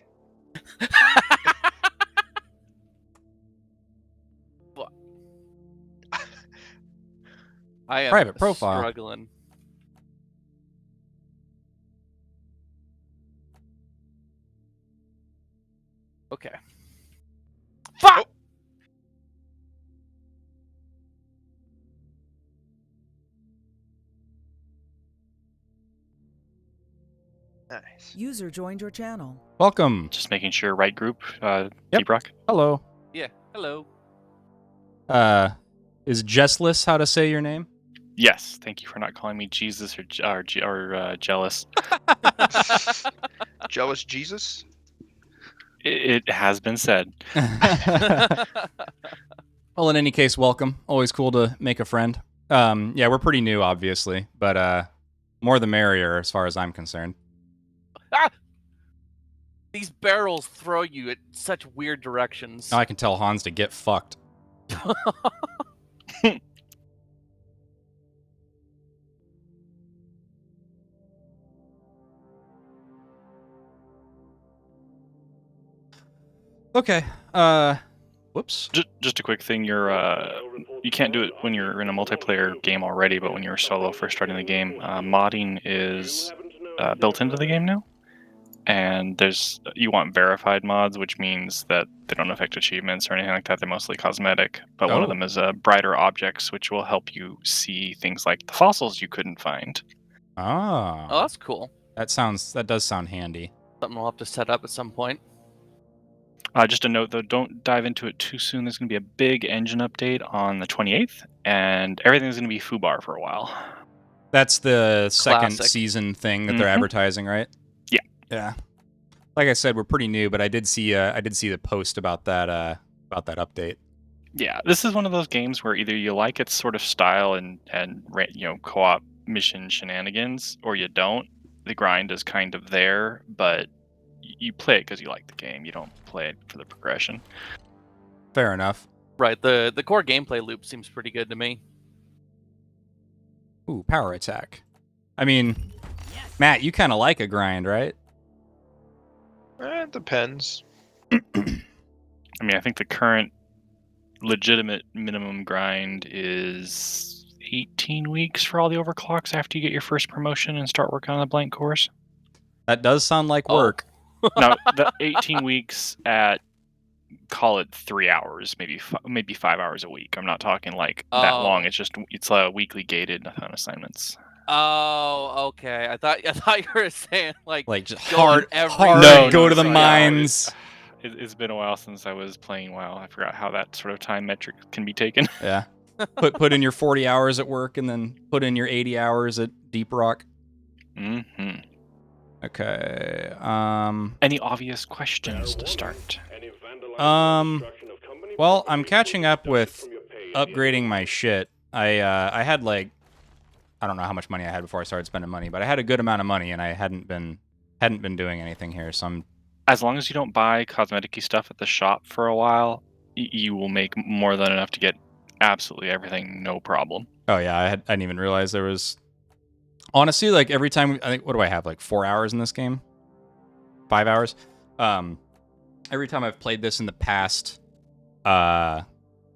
What? I am Private profile. struggling. Okay. Fuck! Oh. Nice. User joined your channel. Welcome. Just making sure right group, Yep. Deep Rock. Hello. Yeah. Hello. Is Jessless how to say your name? Yes, thank you for not calling me Jesus or jealous. Jealous Jesus? It has been said. Well, in any case, welcome. Always cool to make a friend. Yeah, we're pretty new, obviously, but more the merrier as far as I'm concerned. Ah! These barrels throw you at such weird directions. Now I can tell Hans to get fucked. Okay. Whoops. Just a quick thing. You can't do it when you're in a multiplayer game already, but when you're solo first starting the game, modding is built into the game now. And you want verified mods, which means that they don't affect achievements or anything like that. They're mostly cosmetic. But one of them is brighter objects, which will help you see things like the fossils you couldn't find. Ah. Oh, that's cool. That does sound handy. Something we'll have to set up at some point. Just a note, though, don't dive into it too soon. There's going to be a big engine update on the 28th, and everything's going to be foobar for a while. That's the second Classic. season thing that they're advertising, right? Yeah. Yeah. Like I said, we're pretty new, but I did see the post about that update. Yeah, this is one of those games where either you like its sort of style and co-op mission shenanigans, or you don't. The grind is kind of there, but you play it because you like the game. You don't play it for the progression. Fair enough. Right. The core gameplay loop seems pretty good to me. Ooh, power attack. I mean, Matt, you kind of like a grind, right? It depends. I mean, I think the current legitimate minimum grind is 18 weeks for all the overclocks after you get your first promotion and start working on the blank course. That does sound like work. Now, the 18 weeks at, call it 3 hours, maybe 5 hours a week. I'm not talking like that long. It's weekly gated on assignments. Oh, okay. I thought you were saying like just going hard No, go to the 3 mines. hours. It's been a while since I was playing WoW. I forgot how that sort of time metric can be taken. Yeah. Put in your 40 hours at work and then put in your 80 hours at Deep Rock. Mm-hmm. Okay. Any obvious questions to start? Well, I'm catching up with upgrading my shit. I had like, I don't know how much money I had before I started spending money, but I had a good amount of money and I hadn't been doing anything here. So I'm. As long as you don't buy cosmetic-y stuff at the shop for a while, you will make more than enough to get absolutely everything, no problem. Oh yeah, I didn't even realize there was. Honestly, like every time, I think, what do I have, like 4 hours in this game? 5 hours? Every time I've played this in the past,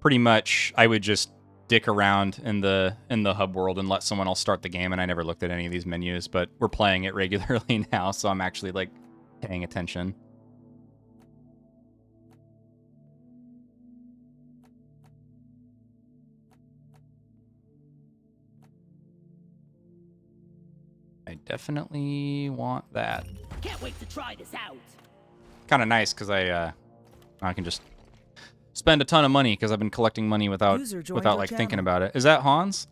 pretty much I would just dick around in the hub world and let someone else start the game, and I never looked at any of these menus, but we're playing it regularly now, so I'm actually like paying attention. I definitely want that. Can't wait to try this out. Kind of nice because I can just spend a ton of money because I've been collecting money without User joined without your like thinking channel. about it. Is that Hans?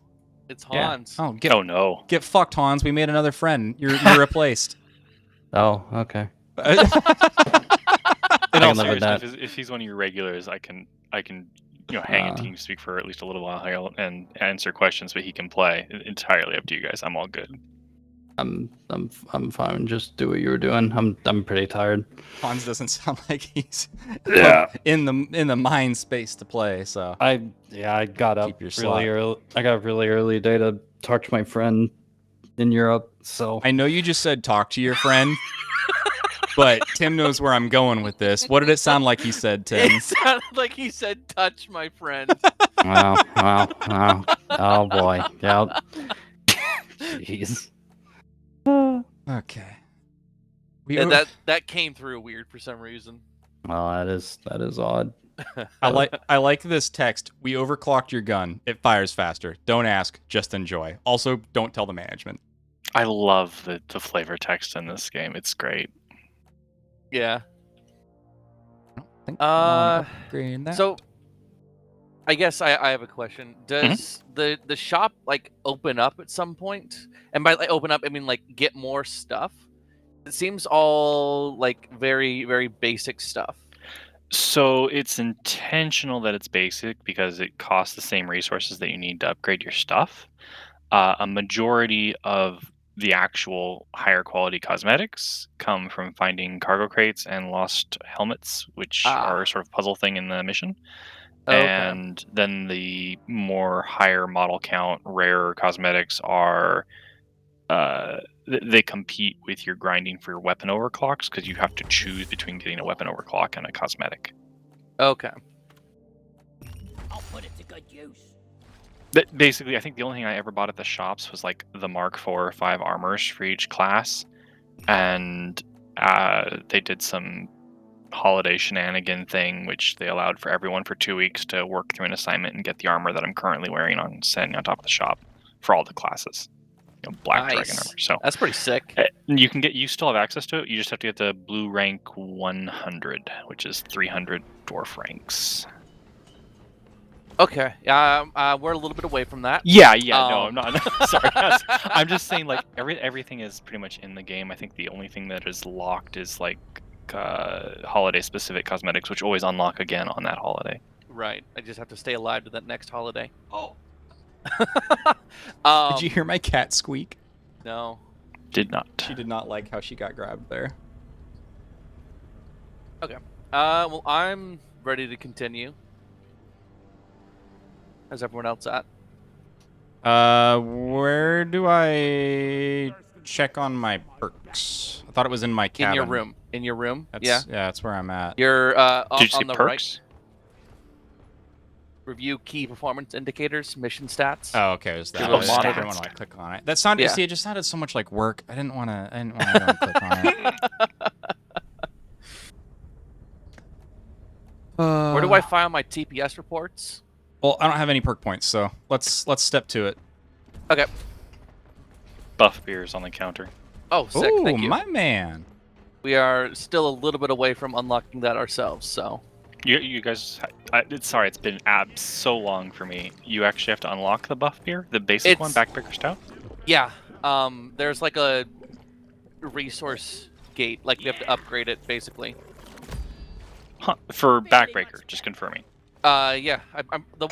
It's Yeah. Hans. Oh, Oh no. get fucked, Hans. We made another friend. You're replaced. Oh, okay. In I all can live with seriousness, that. if he's one of your regulars, I can hang in Uh. team speak for at least a little while here and answer questions, but he can play. Entirely up to you guys. I'm all good. I'm fine. Just do what you were doing. I'm pretty tired. Hans doesn't sound like he's Yeah. in the mind space to play. So I got up Keep your slot. really early. I got up really early today to talk to my friend in Europe. So I know you just said talk to your friend, but Tim knows where I'm going with this. What did it sound like he said, Tim? It sounded like he said, "Touch my friend." wow. Oh boy. Yeah. Jeez. Okay. Yeah, that came through weird for some reason. Well, that is odd. I like this text. We overclocked your gun. It fires faster. Don't ask, just enjoy. Also, don't tell the management. I love the flavor text in this game. It's great. Yeah. I don't think I wanna upgrade that. So, I guess I have a question. Does the shop like open up at some point? And by like open up, I mean like get more stuff. It seems all like very very basic stuff. So it's intentional that it's basic because it costs the same resources that you need to upgrade your stuff. A majority of the actual higher quality cosmetics come from finding cargo crates and lost helmets, which are sort of puzzle thing in the mission. Okay. And then the more higher model count, rarer cosmetics are they compete with your grinding for your weapon overclocks because you have to choose between getting a weapon overclock and a cosmetic. Okay. I'll put it to good use. But basically, I think the only thing I ever bought at the shops was like the Mark 4 or 5 armors for each class, and they did some holiday shenanigan thing, which they allowed for everyone for 2 weeks to work through an assignment and get the armor that I'm currently wearing on standing on top of the shop for all the classes. Black Dragon Nice. armor. So That's pretty sick. you still have access to it. You just have to get the blue rank 100, which is 300 dwarf ranks. Okay. We're a little bit away from that. No, I'm not. Sorry, I'm just saying like everything is pretty much in the game. I think the only thing that is locked is like holiday specific cosmetics, which always unlock again on that holiday. Right. I just have to stay alive to that next holiday. Oh. Um, Did you hear my cat squeak? No. Did not. She did not like how she got grabbed there. Okay. Well, I'm ready to continue. How's everyone else at? Where do I check on my perks? I thought it was in my cabin. In your room. In your room? Yeah. Yeah, that's where I'm at. You're Did you see on the perks? right. Review key performance indicators, mission stats. Oh, okay. It was that. Your I little was- monitor. I didn't want to like click on it. That sounded. Yeah. See, it just sounded so much like work. I didn't want to. Click on it. Where do I file my TPS reports? Well, I don't have any perk points, so let's step to it. Okay. Buff beers on the counter. Oh, sick. Ooh, Thank you. my man. We are still a little bit away from unlocking that ourselves, so. You guys, sorry, it's been so long for me. You actually have to unlock the buff beer, the basic one, Backbreaker Stout. Yeah. There's like a resource gate, like we have to upgrade it basically. Huh, for Backbreaker, just confirming. Yeah.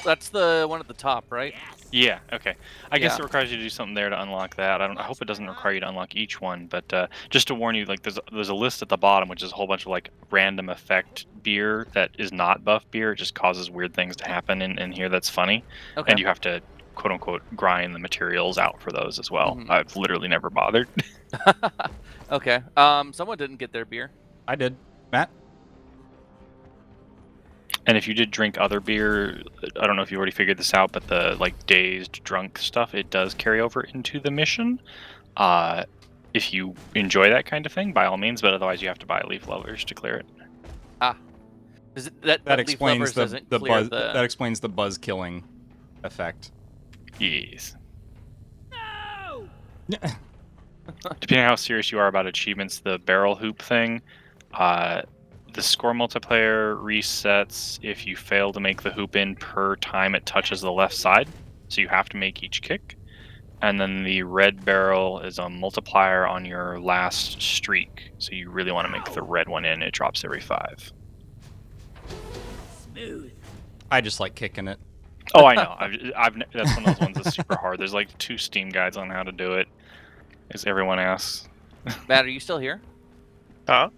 That's the one at the top, right? Yeah, okay. I guess Yeah. it requires you to do something there to unlock that. I hope it doesn't require you to unlock each one, but just to warn you, like there's a list at the bottom, which is a whole bunch of like random effect beer that is not buff beer. It just causes weird things to happen in here that's funny. Okay. And you have to quote unquote grind the materials out for those as well. Mhm. I've literally never bothered. Okay. Someone didn't get their beer. I did. Matt. And if you did drink other beer, I don't know if you already figured this out, but the like dazed drunk stuff, it does carry over into the mission. if you enjoy that kind of thing, by all means, but otherwise you have to buy leaf lovers to clear it. Is it, that That leaf explains lovers the doesn't clear buzz. the... That explains the buzz killing effect. Yes. No! Depending on how serious you are about achievements, the barrel hoop thing, the score multiplier resets if you fail to make the hoop in per time it touches the left side. So you have to make each kick. And then the red barrel is a multiplier on your last streak. So you really want to make the red one in. It drops every 5. Smooth. I just like kicking it. Oh, I know. That's one of those ones that's super hard. There's like 2 Steam guides on how to do it, as everyone asks. Matt, are you still here? Huh?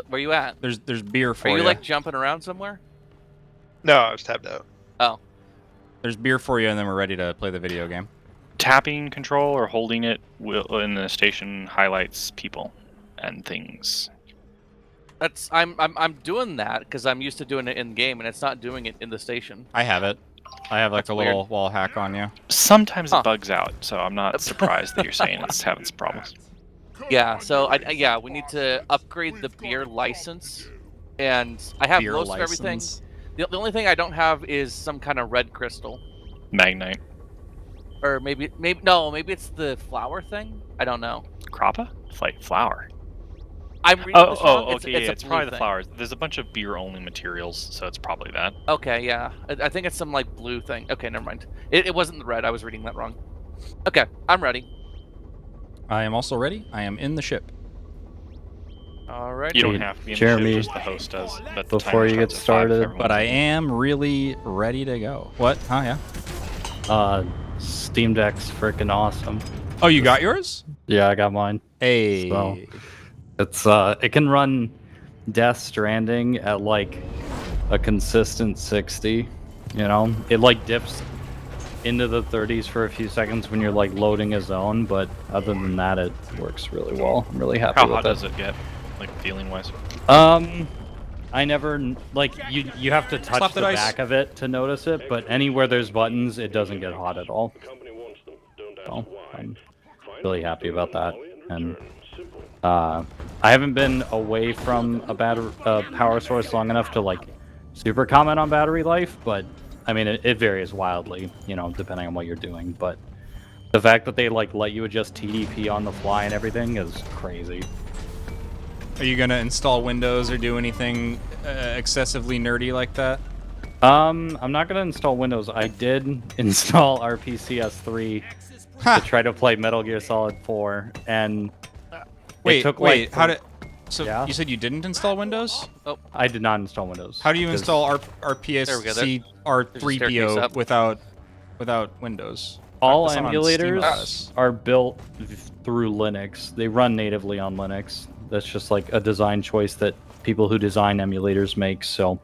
Where you at? There's beer for Are you you. like jumping around somewhere? No, I was tapped out. Oh. There's beer for you, and then we're ready to play the video game. Tapping control or holding it in the station highlights people and things. That's I'm doing that because I'm used to doing it in game, and it's not doing it in the station. I have it. I have like That's a little wall hack on you. Sometimes Huh. it bugs out, so I'm not surprised that you're saying it's having some problems. Yeah, so yeah, we need to upgrade the beer license, and I have Beer most of everything. license. The only thing I don't have is some kind of red crystal, Magnite. or maybe it's the flower thing. I don't know. Crappa? It's like flower. I'm reading Oh, this wrong. okay, yeah, it's a probably blue the thing. flowers. There's a bunch of beer-only materials, so it's probably that. Okay, yeah, I think it's some like blue thing. Okay, never mind. It wasn't the red. I was reading that wrong. Okay, I'm ready. I am also ready. I am in the ship. Alright. You don't Hey, have to be in Jeremy, the ship, just the host does. But the before timer you get starts at 5 started- for everyone. But I am really ready to go. What? Oh, yeah. Steam Deck's freaking awesome. Oh, you got yours? Yeah, I got mine. Hey. So it's it can run Death Stranding at like a consistent 60. You know, it like dips into the 30s for a few seconds when you're like loading a zone, but other than that, it works really well. I'm really happy How with hot it. does it get, like feeling-wise? I never like you have to touch Slap the the dice. back of it to notice it, but anywhere there's buttons, it doesn't get hot at all. So I'm really happy about that. And I haven't been away from a power source long enough to like super comment on battery life, but I mean it varies wildly, you know, depending on what you're doing. But the fact that they like let you adjust TDP on the fly and everything is crazy. Are you gonna install Windows or do anything excessively nerdy like that? I'm not gonna install Windows. I did install RPCS3 to try to play Metal Gear Solid 4, and Wait, it took wait. like How did? So Yeah? you said you didn't install Windows? I did not install Windows. How do you 'cause install There we go. RPSC There's a R3PO staircase up. without Windows? all That's not on emulators Steam OS. are built through Linux. They run natively on Linux. That's just like a design choice that people who design emulators make. So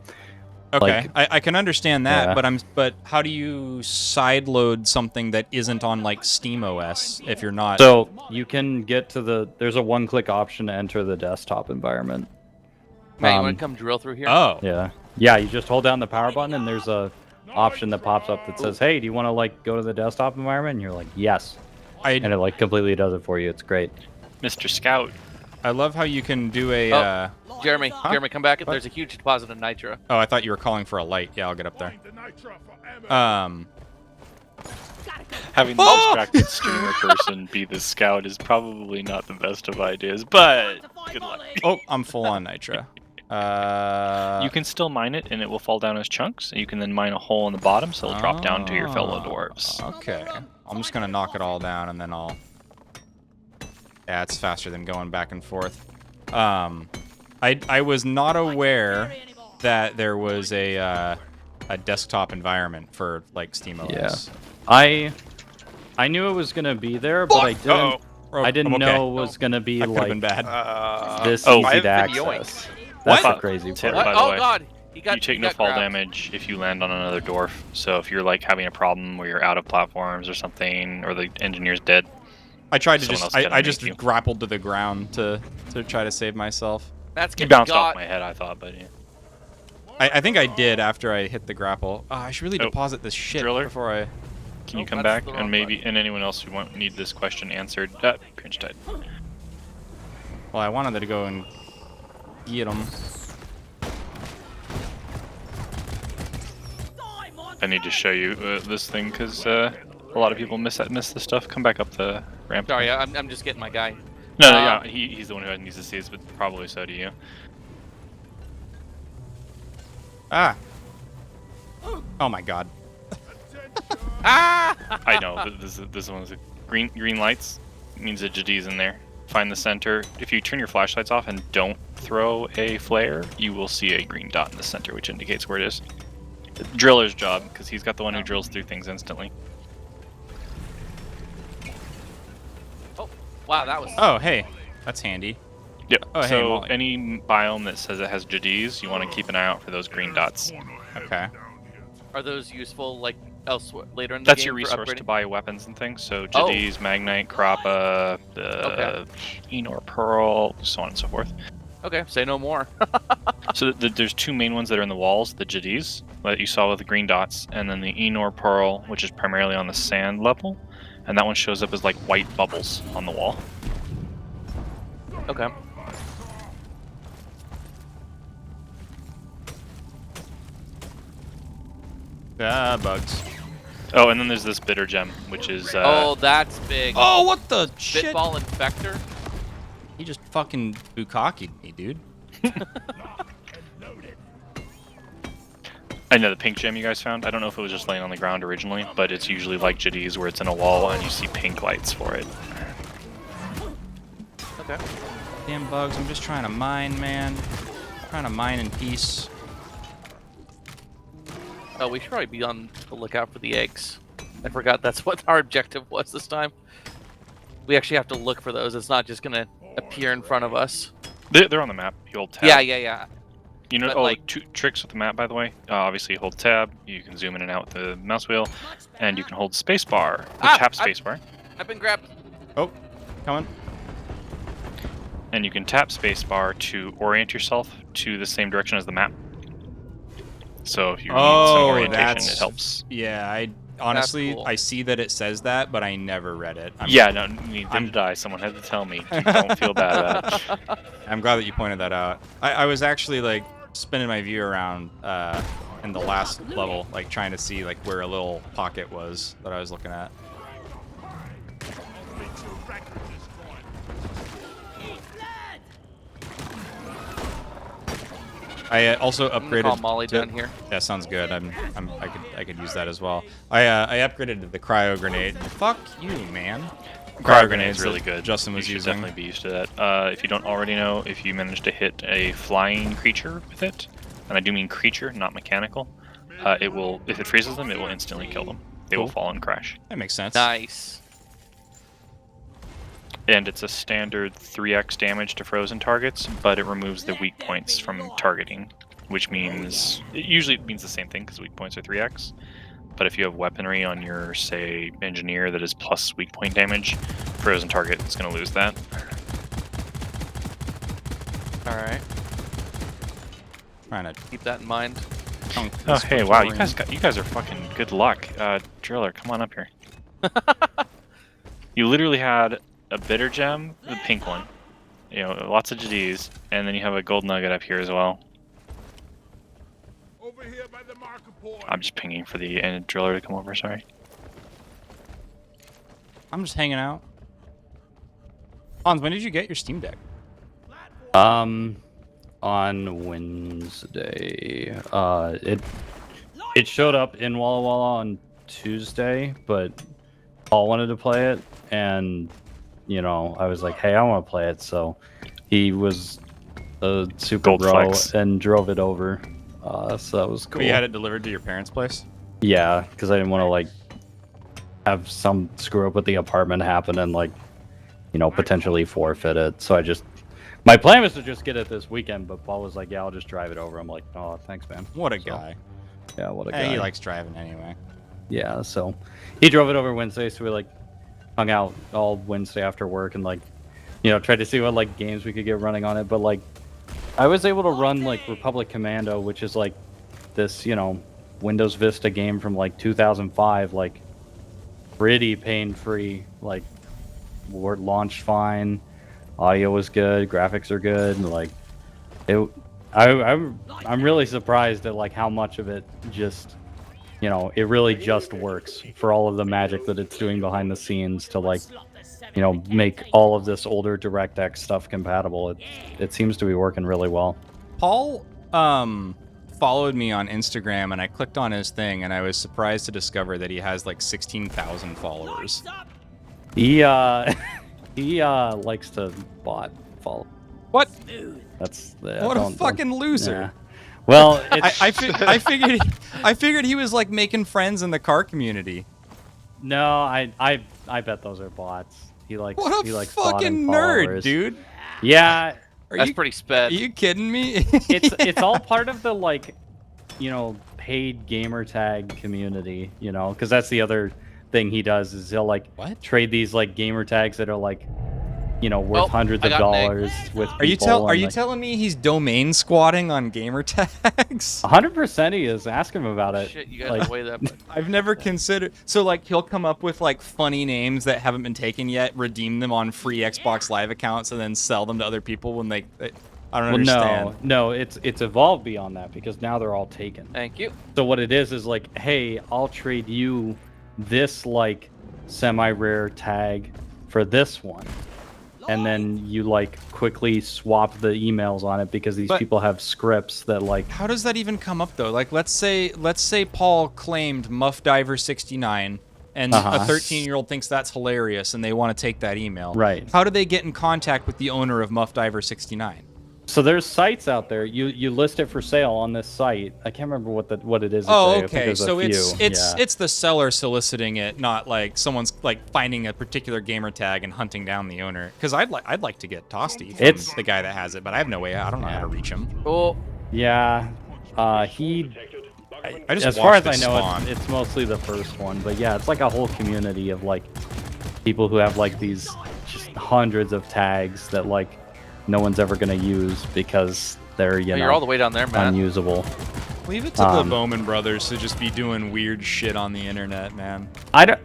Okay, like- I can understand that, Yeah. but how do you sideload something that isn't on like Steam OS if you're not? so you can get to there's a one-click option to enter the desktop environment. Matt, you want to come drill through here? Oh, Yeah, you just hold down the power button and there's a option that pops up that says, "Hey, do you want to like go to the desktop environment?" And you're like, "Yes," and it like completely does it for you. It's great. Mr. Scout. I love how you can do a. Oh. Jeremy, Jeremy, come back. There's a huge deposit of nitro. Oh, I thought you were calling for a light. Yeah, I'll get up there. The nitro forever. Having the distracted streamer person be the scout is probably not the best of ideas, but good luck. Oh, I'm full on nitro. You can still mine it, and it will fall down as chunks. And you can then mine a hole in the bottom, so it'll drop down to your fellow dwarves. Okay, I'm just gonna knock it all down, and then I'll. Yeah, it's faster than going back and forth. I was not aware that there was a desktop environment for like SteamOS. Yeah. I knew it was gonna be there, but I didn't. Oh, I didn't I'm okay. know it was gonna be That could have been like bad. this Oh, easy I've to been access. That's What? the crazy Tip, part. by the Oh way. God, he got. You take he no got fall grabbed. damage if you land on another dwarf. So if you're like having a problem where you're out of platforms or something, or the engineer's dead, I tried to someone just. else gotta I make just you. grappled to the ground to try to save myself. Matt's you getting bounced got. off my head, I thought, but yeah. I think I did after I hit the grapple. Oh, I should really Oh, deposit this shit driller? before I. Can you Nope, come that's back? the And wrong maybe, and anyone else who need this question answered. Cringe died. Well, I wanted to go and get him. I need to show you this thing because a lot of people miss this stuff. Come back up the ramp. Sorry, I'm just getting my guy. No, yeah, he's the one who needs to see this, but probably so do you. Ah. Oh my god. Ah! I know. This one's green lights means a JD's in there. Find the center. If you turn your flashlights off and don't throw a flare, you will see a green dot in the center, which indicates where it is. The driller's job, because he's got the one who drills through things instantly. Oh, wow, that was. Oh, hey. That's handy. Yep. Oh, hey, so Molly. any biome that says it has JD's, you want to keep an eye out for those green dots. Okay. Are those useful like elsewhere later in the That's game? your resource for to upgrading? buy weapons and things. So Oh. JD's, Magnite, Crappa, Enor Pearl, so on and so forth. Okay, say no more. So there's two main ones that are in the walls, the JD's that you saw with the green dots, and then the Enor Pearl, which is primarily on the sand level, and that one shows up as like white bubbles on the wall. Okay. Ah, bugs. Oh, and then there's this bitter gem, which is Oh, that's big. Oh, what the shit? Spitball Infector. He just fucking bukkaki'd me, dude. I know the pink gem you guys found. I don't know if it was just laying on the ground originally, but it's usually like JD's where it's in a wall and you see pink lights for it. Okay. Damn bugs, I'm just trying to mine, man. Trying to mine in peace. Oh, we should probably be on the lookout for the eggs. I forgot that's what our objective was this time. We actually have to look for those. It's not just gonna appear in front of us. They're on the map. You hold tab. Yeah. You know, But, oh, like- two tricks with the map, by the way. Obviously, hold tab. You can zoom in and out with the mouse wheel, and you can hold spacebar. Or tap spacebar, I've been grabbed. Oh, coming. and you can tap spacebar to orient yourself to the same direction as the map. So if you need some orientation, it helps. Yeah, I honestly, cool. I see that it says that, but I never read it. Yeah, no, neither did I. Someone had to tell me. Don't feel bad about it. I'm glad that you pointed that out. I was actually like spinning my view around in the last level, like trying to see like where a little pocket was that I was looking at. I also I'm gonna upgraded. call Molly to- down here. That sounds good. I could use that as well. I upgraded to the cryo grenade. Fuck you, man. Cryo grenade's really that good. Justin was you should using. definitely be used to that. If you don't already know, if you manage to hit a flying creature with it, and I do mean creature, not mechanical, it will, if it freezes them, it will instantly kill them. They will Cool. fall and crash. That makes sense. Nice. And it's a standard 3x damage to frozen targets, but it removes the weak points from targeting, which means, usually it means the same thing because weak points are 3x. But if you have weaponry on your, say, engineer that is plus weak point damage, frozen target is going to lose that. All right. Trying to Keep that in mind. chunk Oh, this hey, wow, Praetorian. you guys are fucking good luck. Driller, come on up here. You literally had a bitter gem, the pink one, you know, lots of GDs, and then you have a gold nugget up here as well. Over here by the marker point. I'm just pinging for the driller to come over, sorry. I'm just hanging out. Hans, when did you get your Steam Deck? On Wednesday. It showed up in Walla Walla on Tuesday, but Paul wanted to play it, and you know, I was like, hey, I want to play it, so he was a super Gold bro flex. and drove it over. So that was cool. But you had it delivered to your parents' place? Yeah, because I didn't want to like have some screw up with the apartment happen and like, you know, potentially forfeit it. So my plan was to just get it this weekend, but Paul was like, yeah, I'll just drive it over. I'm like, oh, thanks, man. What a So, guy. Yeah, what a Hey, guy. he likes driving anyway. Yeah, so he drove it over Wednesday, so we like hung out all Wednesday after work and like, you know, tried to see what like games we could get running on it. But like, I was able to run like Republic Commando, which is like this, you know, Windows Vista game from like 2005, like pretty pain-free. Like, Word launched fine, audio was good, graphics are good. Like, I'm really surprised at like how much of it just, you know, it really just works for all of the magic that it's doing behind the scenes to like, you know, make all of this older DirectX stuff compatible. It seems to be working really well. Paul followed me on Instagram, and I clicked on his thing, and I was surprised to discover that he has like 16,000 followers. He he likes to bot follow. What? That's What a fucking loser. Yeah. Well, it's, I figured he was like making friends in the car community. no, I bet those are bots. He likes What he a likes fucking botting nerd, followers. dude. Yeah, That's pretty sped. Are you kidding me? it's all part of the like, you know, paid gamer tag community, you know, because that's the other thing he does is he'll like trade these like gamer tags that are like, you know, worth hundreds of dollars with people. Are you telling me he's domain squatting on gamer tags? 100% he is. Ask him about it. Shit, you gotta weigh that. I've never considered. So like he'll come up with like funny names that haven't been taken yet, redeem them on free Xbox Live accounts, and then sell them to other people when they I don't understand. No, it's evolved beyond that because now they're all taken. Thank you. So what it is like, hey, I'll trade you this like semi-rare tag for this one. And then you like quickly swap the emails on it because these people have scripts that like. How does that even come up though? Like let's say Paul claimed Muff Diver 69 and a 13-year-old thinks that's hilarious and they want to take that email. Right. How do they get in contact with the owner of Muff Diver 69? So there's sites out there. You list it for sale on this site. I can't remember what it is. Oh, exactly. okay. So it's it's the seller soliciting it, not like someone's like finding a particular gamer tag and hunting down the owner. Because I'd like to get Toasty from the guy that has it, but I have no way. I don't know how to reach him. Oh. Yeah. I just as far as I know, it's mostly the first one. But yeah, it's like a whole community of like people who have like these just hundreds of tags that like no one's ever gonna use because they're you're all the way down there, man. Unusable. Leave it to the Bowman brothers to just be doing weird shit on the internet, man.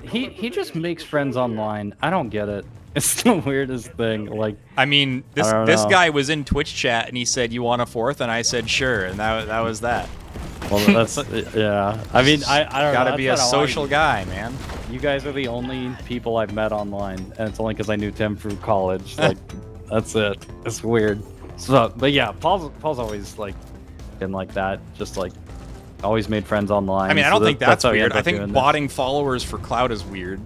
He just makes friends online. I don't get it. It's the weirdest thing. Like, I mean, this guy was in Twitch chat and he said, "You want a fourth?" And I said, "Sure," and that was that. Well, that's yeah. I mean, I don't know. Gotta be a social guy, man. You guys are the only people I've met online, and it's only because I knew Tim through college. Like. That's it. It's weird. So, but yeah, Paul's always like been like that. Just like always made friends online. I mean, I don't think that's weird. I think botting this. followers for clout is weird.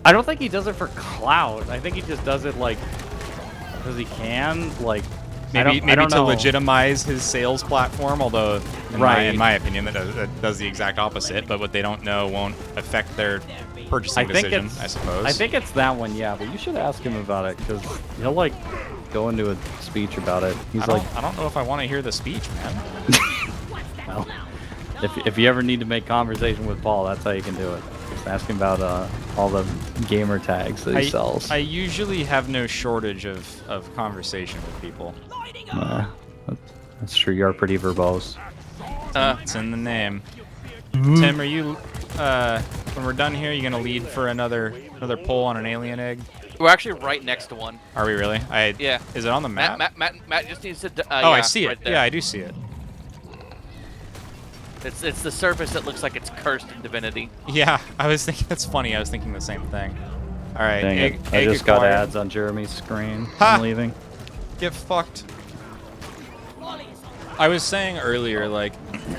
I don't think he does it for clout. I think he just does it like because he can. Like maybe to legitimize his sales platform. Although, in my opinion, that does the exact opposite. But what they don't know won't affect their purchasing decision, I suppose. I think it's that one, yeah. But you should ask him about it because he'll like go into a speech about it. He's like, I don't know if I want to hear the speech, man. Well, if you ever need to make conversation with Paul, that's how you can do it. Just ask him about all the gamer tags that he sells. I usually have no shortage of conversation with people. That's true. You're pretty verbose. It's in the name. Tim, are you when we're done here, you gonna lead for another poll on an alien egg? We're actually right next to one. Are we really? Yeah. Is it on the map? Matt just needs to. Oh, I see it. Right there. Yeah, I do see it. It's the surface that looks like it's cursed in divinity. Yeah, I was thinking. That's funny. I was thinking the same thing. All right. Dang it. I just got ads on Jeremy's screen. Ha! I'm leaving. Get fucked. I was saying earlier, like,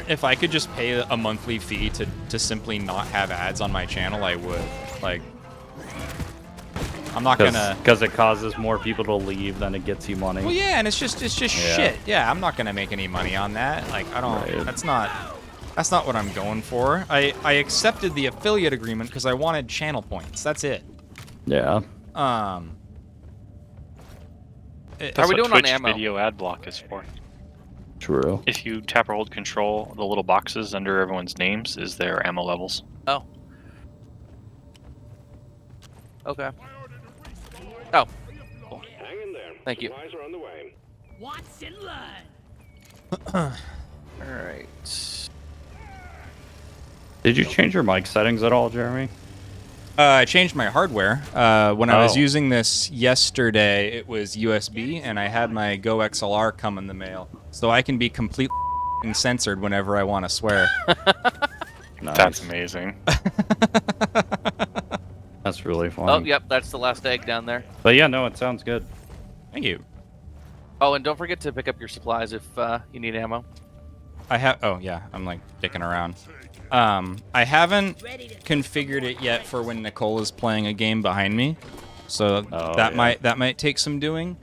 if I could just pay a monthly fee to simply not have ads on my channel, I would. Like, I'm not gonna. Because it causes more people to leave than it gets you money. Well, yeah, and it's just shit. Yeah, I'm not gonna make any money on that. Like, I don't. Right. That's not what I'm going for. I accepted the affiliate agreement because I wanted channel points. That's it. Yeah. Are we doing Twitch on ammo? video ad block is for. True. If you tap or hold control, the little boxes under everyone's names is their ammo levels. Oh. Okay. Oh. Cool. Hang in there. Thank you. Supplies are on the way. Watch and learn. All right. Did you change your mic settings at all, Jeremy? I changed my hardware. When I was Oh. using this yesterday, it was USB, and I had my Go XLR come in the mail, so I can be completely censored whenever I want to swear. Nice. That's amazing. That's really fun. Oh, yep, that's the last egg down there. But yeah, no, it sounds good. Thank you. Oh, and don't forget to pick up your supplies if you need ammo. I have. Oh yeah, I'm like dicking around. I haven't configured it yet for when Nicole is playing a game behind me, so that might take some doing.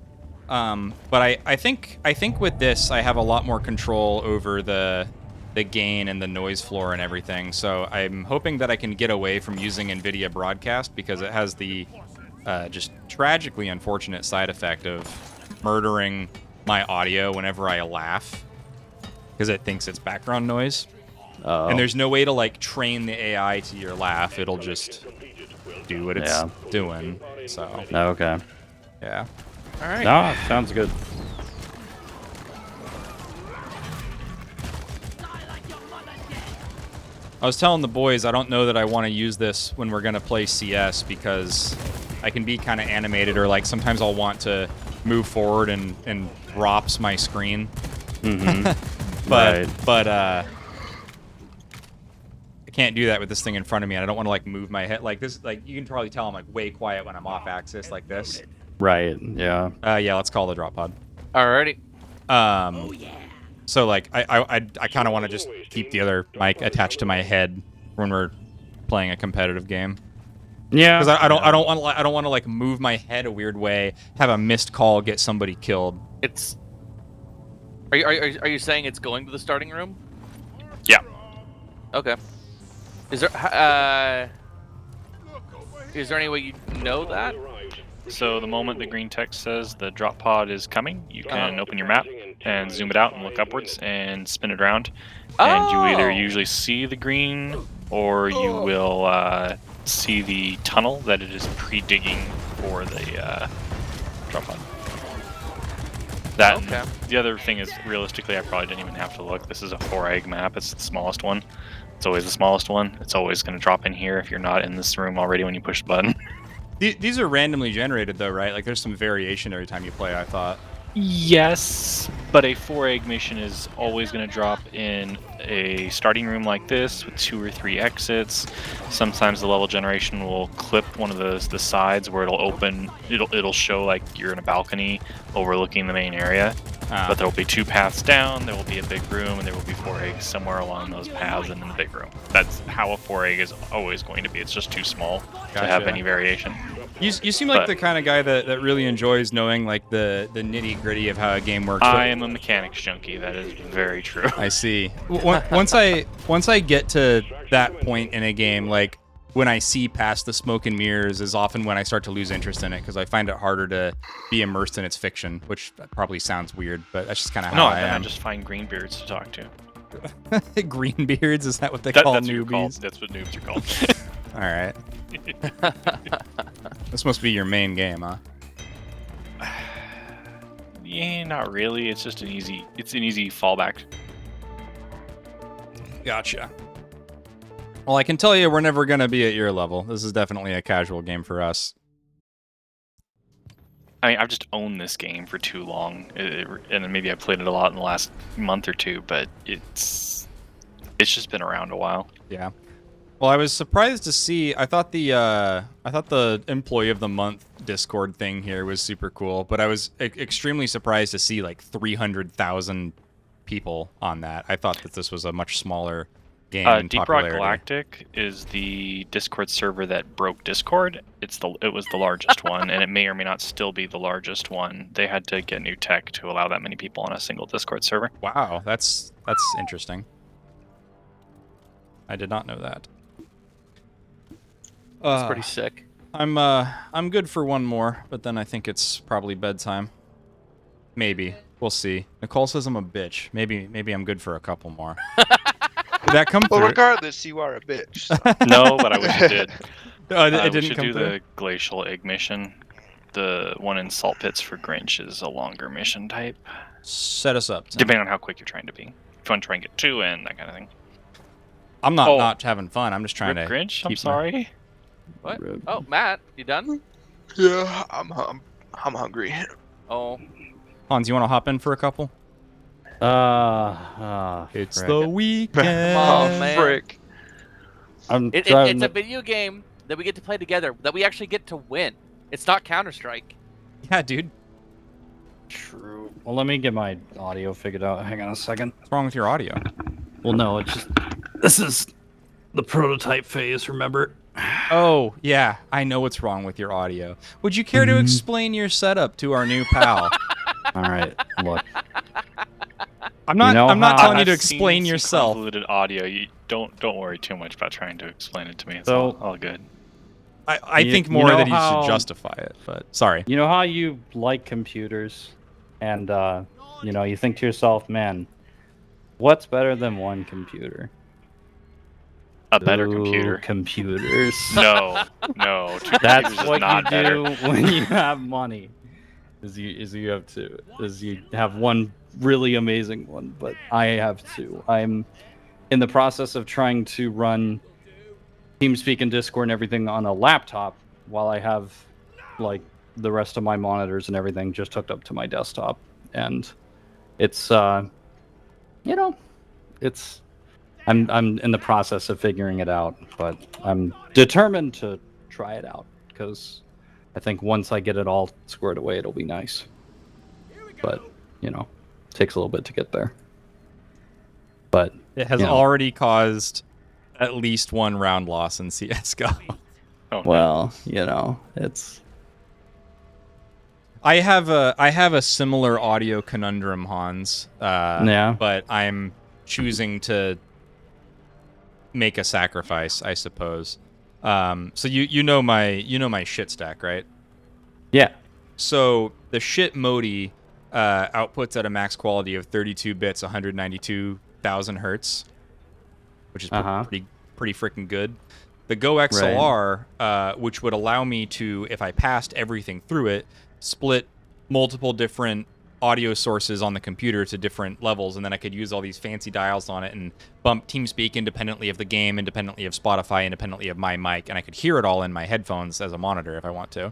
But I think with this I have a lot more control over the gain and the noise floor and everything. So I'm hoping that I can get away from using NVIDIA Broadcast because it has the just tragically unfortunate side effect of murdering my audio whenever I laugh because it thinks it's background noise. Oh. And there's no way to like train the AI to your laugh. It'll just do what it's doing. So Okay. yeah. All right. No, sounds good. I was telling the boys I don't know that I want to use this when we're gonna play CS because I can be kind of animated or like sometimes I'll want to move forward and drops my screen. Mm-hmm. but I can't do that with this thing in front of me, and I don't want to like move my head like this. Like you can probably tell I'm like way quiet when I'm off axis like this. Right. Yeah. Yeah, let's call the drop pod. Alrighty. So like I kind of want to just keep the other mic attached to my head when we're playing a competitive game. Yeah. Because I don't want to like move my head a weird way, have a missed call, get somebody killed. It's. Are you saying it's going to the starting room? Yeah. Okay. Is there any way you know that? So the moment the green text says the drop pod is coming, you can open your map and zoom it out and look upwards and spin it around. And you either usually see the green or you will see the tunnel that it is pre-digging for the drop pod. That the other thing is, realistically, I probably didn't even have to look. This is a 4-egg map. It's the smallest one. It's always the smallest one. It's always going to drop in here if you're not in this room already when you push the button. These are randomly generated though, right? Like there's some variation every time you play, I thought. Yes, but a 4-egg mission is always going to drop in a starting room like this with 2 or 3 exits. Sometimes the level generation will clip one of the sides where it'll open. It'll show like you're in a balcony overlooking the main area. But there will be 2 paths down. There will be a big room, and there will be 4 eggs somewhere along those paths and in the big room. That's how a 4-egg is always going to be. It's just too small to have any variation. You seem like the kind of guy that really enjoys knowing like the nitty gritty of how a game works. I am a mechanics junkie. That is very true. I see. Once I get to that point in a game, like when I see past the smoke and mirrors is often when I start to lose interest in it because I find it harder to be immersed in its fiction, which probably sounds weird, but that's just kind of how I am. I just find greenbeards to talk to. Greenbeards? Is that what they call that's newbies? That's what noobs are called. All right. This must be your main game, huh? Yeah, not really. It's just an easy fallback. Gotcha. Well, I can tell you we're never going to be at your level. This is definitely a casual game for us. I mean, I've just owned this game for too long, and maybe I've played it a lot in the last month or two, but it's just been around a while. Yeah. Well, I was surprised to see. I thought the Employee of the Month Discord thing here was super cool, but I was extremely surprised to see like 300,000 people on that. I thought that this was a much smaller game in Deep Rock popularity. Galactic is the Discord server that broke Discord. It was the largest one, and it may or may not still be the largest one. They had to get new tech to allow that many people on a single Discord server. Wow, that's interesting. I did not know that. That's pretty sick. I'm good for one more, but then I think it's probably bedtime. Maybe. We'll see. Nicole says I'm a bitch. Maybe I'm good for a couple more. Did that come Well, through? regardless, you are a bitch. So. No, but I wish it did. It didn't we should come do through? the glacial egg mission. The one in Salt Pits for Grinch is a longer mission type, Set us up, Tim. depending on how quick you're trying to be. If you want to try and get 2 in, that kind of thing. I'm not having fun. I'm just trying to Rip Grinch, I'm keep sorry. What? Rib. Oh, Matt, you done? Yeah, I'm hungry. Oh, Hans, you want to hop in for a couple? It's frick. the weekend. Come on, man. Frick. I'm it's driving a video game that we get to play together, that we actually get to win. It's not Counter-Strike. Yeah, dude. True. Well, let me get my audio figured out. Hang on a second. What's wrong with your audio? Well, no, it's just this is the prototype phase. Remember? Oh, yeah. I know what's wrong with your audio. Would you care to explain your setup to our new pal? All right. Look. I'm not. You know I'm not how telling you to I've seen explain some yourself. Convoluted audio. You don't worry too much about trying to explain it to me. It's So- all good. I You- think you more know that you how- should justify it. But sorry. You know how you like computers, and you know, you think to yourself, man, what's better than one computer? A better Two computer. Computers. No, two That's computers is what you not better. do when you have money. Is you have two. Is you have one really amazing one, but I have two. I'm in the process of trying to run TeamSpeak and Discord and everything on a laptop while I have like the rest of my monitors and everything just hooked up to my desktop. And it's you know, it's I'm in the process of figuring it out, but I'm determined to try it out because I think once I get it all squared away, it'll be nice. But you know, it takes a little bit to get there. But It has you know. already caused at least one round loss in CS:GO. Oh, no. Well, you know, it's I have a similar audio conundrum, Hans. Yeah. But I'm choosing to make a sacrifice, I suppose. So you know my shit stack, right? yeah. So the shit Modi outputs at a max quality of 32 bits, 192,000 hertz, which is pretty freaking good. The Go XLR, which would allow me to, if I passed everything through it, split multiple different audio sources on the computer to different levels, and then I could use all these fancy dials on it and bump TeamSpeak independently of the game, independently of Spotify, independently of my mic, and I could hear it all in my headphones as a monitor if I want to.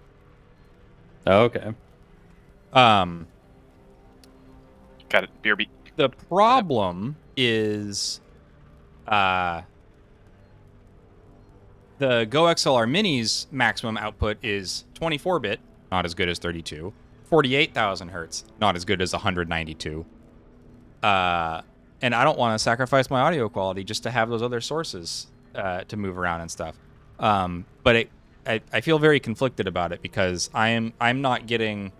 Okay. Got it. BRB. The problem is the Go XLR Mini's maximum output is 24-bit, not as good as 32. 48,000 hertz, not as good as 192. And I don't want to sacrifice my audio quality just to have those other sources to move around and stuff. But I feel very conflicted about it because I'm not getting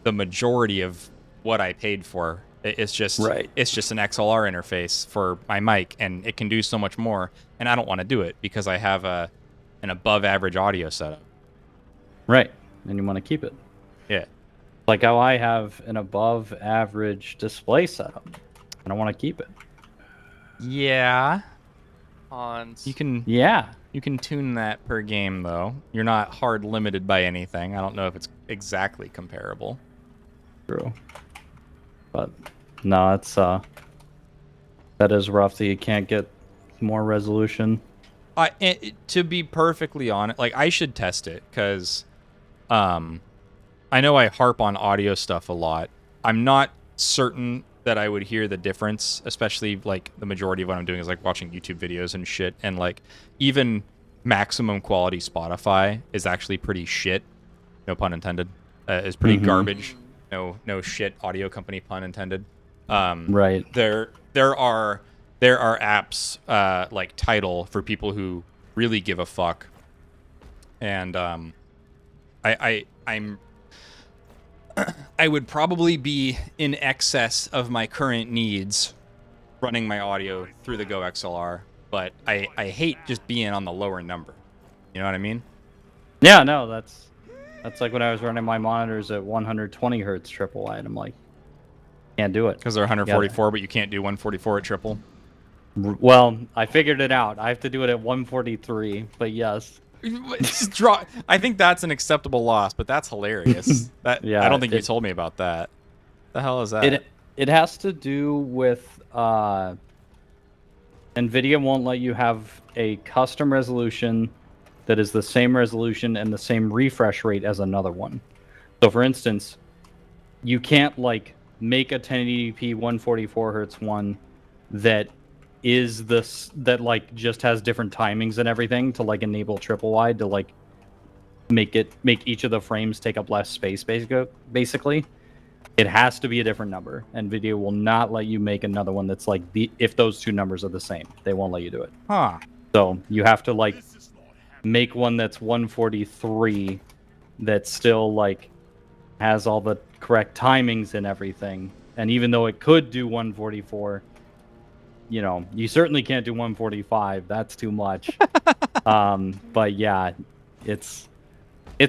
the majority of what I paid for. It's just it's just an XLR interface for my mic, and it can do so much more. And I don't want to do it because I have an above average audio setup. Right. And you want to keep it. Yeah. Like how I have an above average display setup. And I want to keep it. Yeah. Hans. You can tune that per game though. You're not hard limited by anything. I don't know if it's exactly comparable. True. But no, it's that is rough that you can't get more resolution. To be perfectly honest, like I should test it because I know I harp on audio stuff a lot. I'm not certain that I would hear the difference, especially like the majority of what I'm doing is like watching YouTube videos and shit, and like even maximum quality Spotify is actually pretty shit. No pun intended. Is pretty garbage. No shit audio company pun intended. Right. There are apps like Tidal for people who really give a fuck, and I would probably be in excess of my current needs running my audio through the Go XLR, but I hate just being on the lower number. You know what I mean? Yeah, no, that's like when I was running my monitors at 120 hertz triple wide. I'm like, can't do it. Because they're 144, but you can't do 144 at triple. Well, I figured it out. I have to do it at 143, but yes. I think that's an acceptable loss, but that's hilarious. I don't think you told me about that. The hell is that? It has to do with NVIDIA won't let you have a custom resolution that is the same resolution and the same refresh rate as another one. So for instance, you can't like make a 1080p 144 hertz one that is this that like just has different timings and everything to like enable triple wide to like make each of the frames take up less space. Basically, it has to be a different number, and Video will not let you make another one that's like if those two numbers are the same, they won't let you do it. Huh. So you have to like make one that's 143 that still like has all the correct timings and everything. And even though it could do 144, you know, you certainly can't do 145. That's too much. But yeah, it's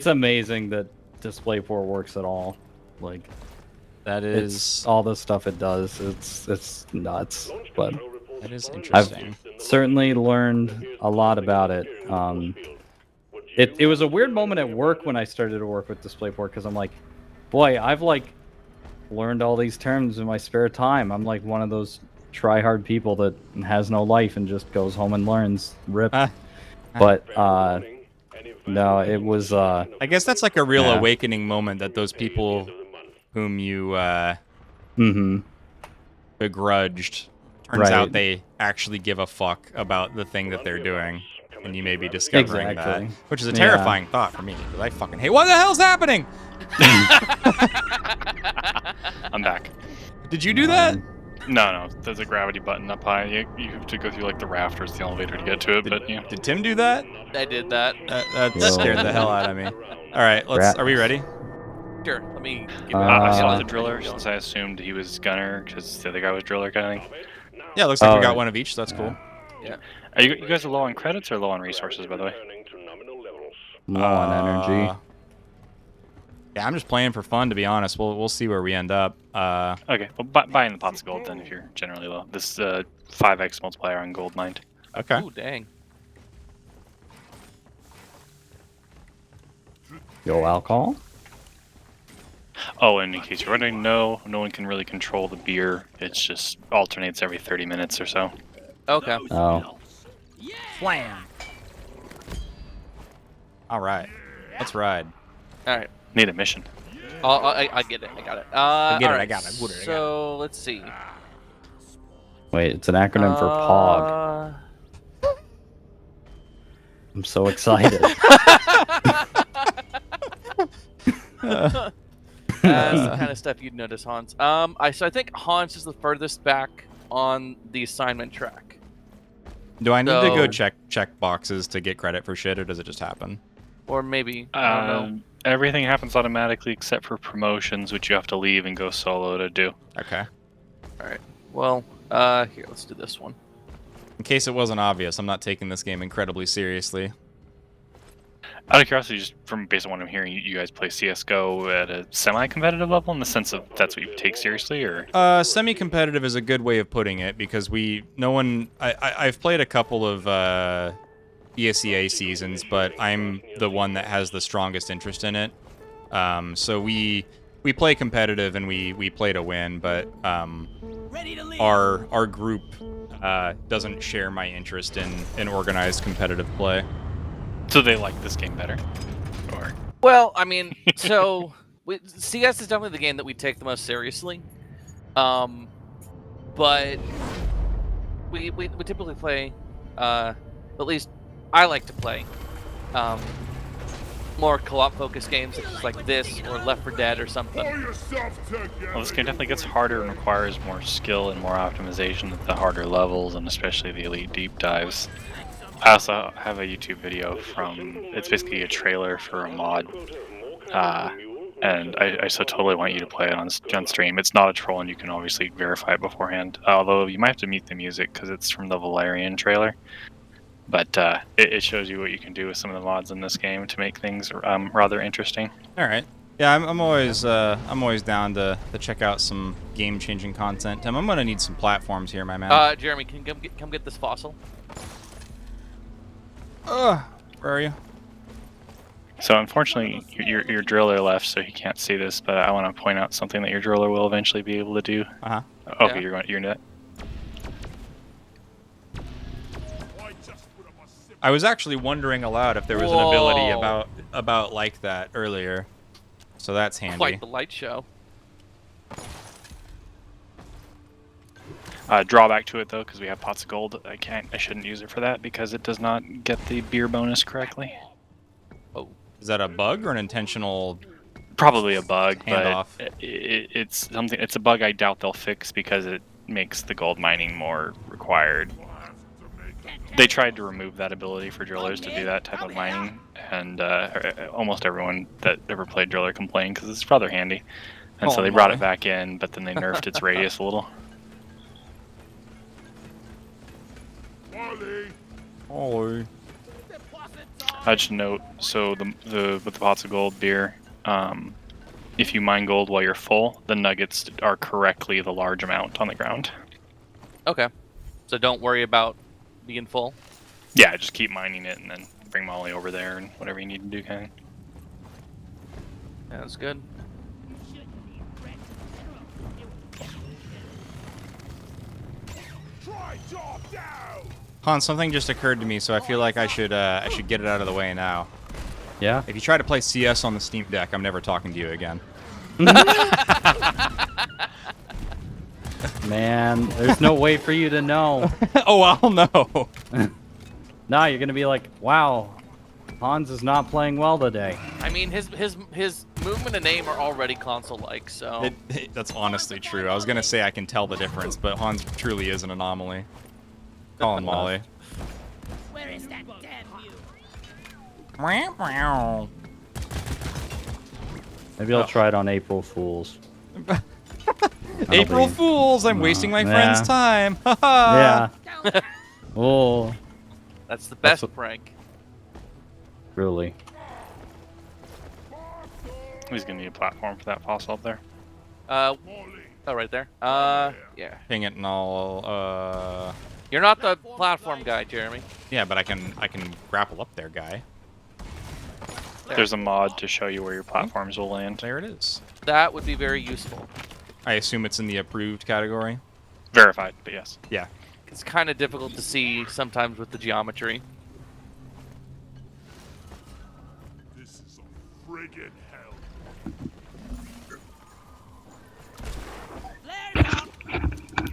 amazing that DisplayPort works at all. Like That is all the stuff it does. It's nuts. But that is I've interesting. certainly learned a lot about it. It was a weird moment at work when I started to work with DisplayPort because I'm like, boy, I've like learned all these terms in my spare time. I'm like one of those try-hard people that has no life and just goes home and learns. Rip. But no, it was. I guess that's like a real Yeah. awakening moment that those people whom you begrudged turns Right. out they actually give a fuck about the thing that they're doing, and you may be discovering Exactly. that, which is a Yeah. terrifying thought for me because I fucking hate. What the hell's happening? I'm back. Did you do that? No, there's a gravity button up high. You have to go through like the rafters, the elevator to get to it. But yeah, Did Tim do that? I did that. That Yo. scared the hell out of me. All right, are we ready? Sure. Let me give you I saw a the driller since I assumed he was gunner because the other guy was driller kind of thing. Yeah, looks like we Oh, got one of each. So that's cool. Yeah. Are you guys low on credits or low on resources, by the way? Low on energy. Yeah, I'm just playing for fun, to be honest. We'll see where we end up. Okay, well, buying the pots of gold then if you're generally low. This 5x multiplier on gold mined. Okay. Ooh, dang. Yo, alcohol. Oh, and in case you're wondering, no one can really control the beer. It just alternates every 30 minutes or so. Okay. Oh. Slam. All right, let's ride. All right. Need a mission. I get it. I got it. I get it, all I got it, I got it. So let's see. Wait, it's an acronym for POG. I'm so excited. That's the kind of stuff you'd notice, Hans. I think Hans is the furthest back on the assignment track. Do I need to go So- check boxes to get credit for shit, or does it just happen? Or maybe, I don't know. Everything happens automatically except for promotions, which you have to leave and go solo to do. Okay. Alright. Well, here, let's do this one. In case it wasn't obvious, I'm not taking this game incredibly seriously. Out of curiosity, just from based on what I'm hearing, you guys play CS:GO at a semi-competitive level in the sense of that's what you take seriously, or? Semi-competitive is a good way of putting it because I've played a couple of ESEA seasons, but I'm the one that has the strongest interest in it. So we play competitive and we play to win, but our group doesn't share my interest in organized competitive play. So they like this game better, or? Well, I mean, so CS is definitely the game that we take the most seriously. But we typically play, at least I like to play, more co-op focused games such as like this or Left 4 Dead or something. Well, this game definitely gets harder and requires more skill and more optimization at the harder levels, and especially the elite deep dives. I also have a YouTube video it's basically a trailer for a mod, and I so totally want you to play it on stream. It's not a troll, and you can obviously verify it beforehand, although you might have to mute the music because it's from the Valerian trailer. But it shows you what you can do with some of the mods in this game to make things rather interesting. All right. Yeah, I'm always down to check out some game-changing content. Tim, I'm gonna need some platforms here, my man. Jeremy, can you come get this fossil? Where are you? So unfortunately, your driller left, so he can't see this. But I want to point out something that your driller will eventually be able to do. Uh-huh. Okay, Yeah. you're into that. I was actually wondering aloud if there was an ability about like that earlier. So that's handy. Quite the light show. Drawback to it though, because we have pots of gold. I shouldn't use it for that because it does not get the beer bonus correctly. Oh, Is that a bug or an intentional? Probably a bug, Handoff. but it's something. It's a bug I doubt they'll fix because it makes the gold mining more required. They tried to remove that ability for drillers to do that type of mining, and almost everyone that ever played driller complained because it's rather handy. And so they brought it back in, but then they nerfed its radius a little. Oh. I just note, so with the pots of gold beer, if you mine gold while you're full, the nuggets are correctly the large amount on the ground. okay. So don't worry about being full. Yeah, just keep mining it and then bring Molly over there and whatever you need to do, kind of. Yeah, that's good. Han, something just occurred to me, so I feel like I should get it out of the way now. Yeah? If you try to play CS on the Steam Deck, I'm never talking to you again. Man, there's no way for you to know. Oh, I'll know. No, you're gonna be like, wow, Hans is not playing well today. I mean, his movement and aim are already console-like, so... That's honestly true. I was going to say I can tell the difference, but Hans truly is an anomaly. Call him Molly. Where is that damn mute? Maybe I'll try it on April Fools. April Fools! I'm wasting my friend's time. Yeah. Oh. That's the best That's prank. Truly. He's gonna need a platform for that fossil up there. Oh, right there. Yeah. Ping it and I'll, You're not the platform guy, Jeremy. Yeah, but I can grapple up there, guy. There. There's a mod to show you where your platforms will land. There it is. That would be very useful. I assume it's in the approved category? Verified, but yes. Yeah. It's kind of difficult to see sometimes with the geometry. This is a friggin' hell.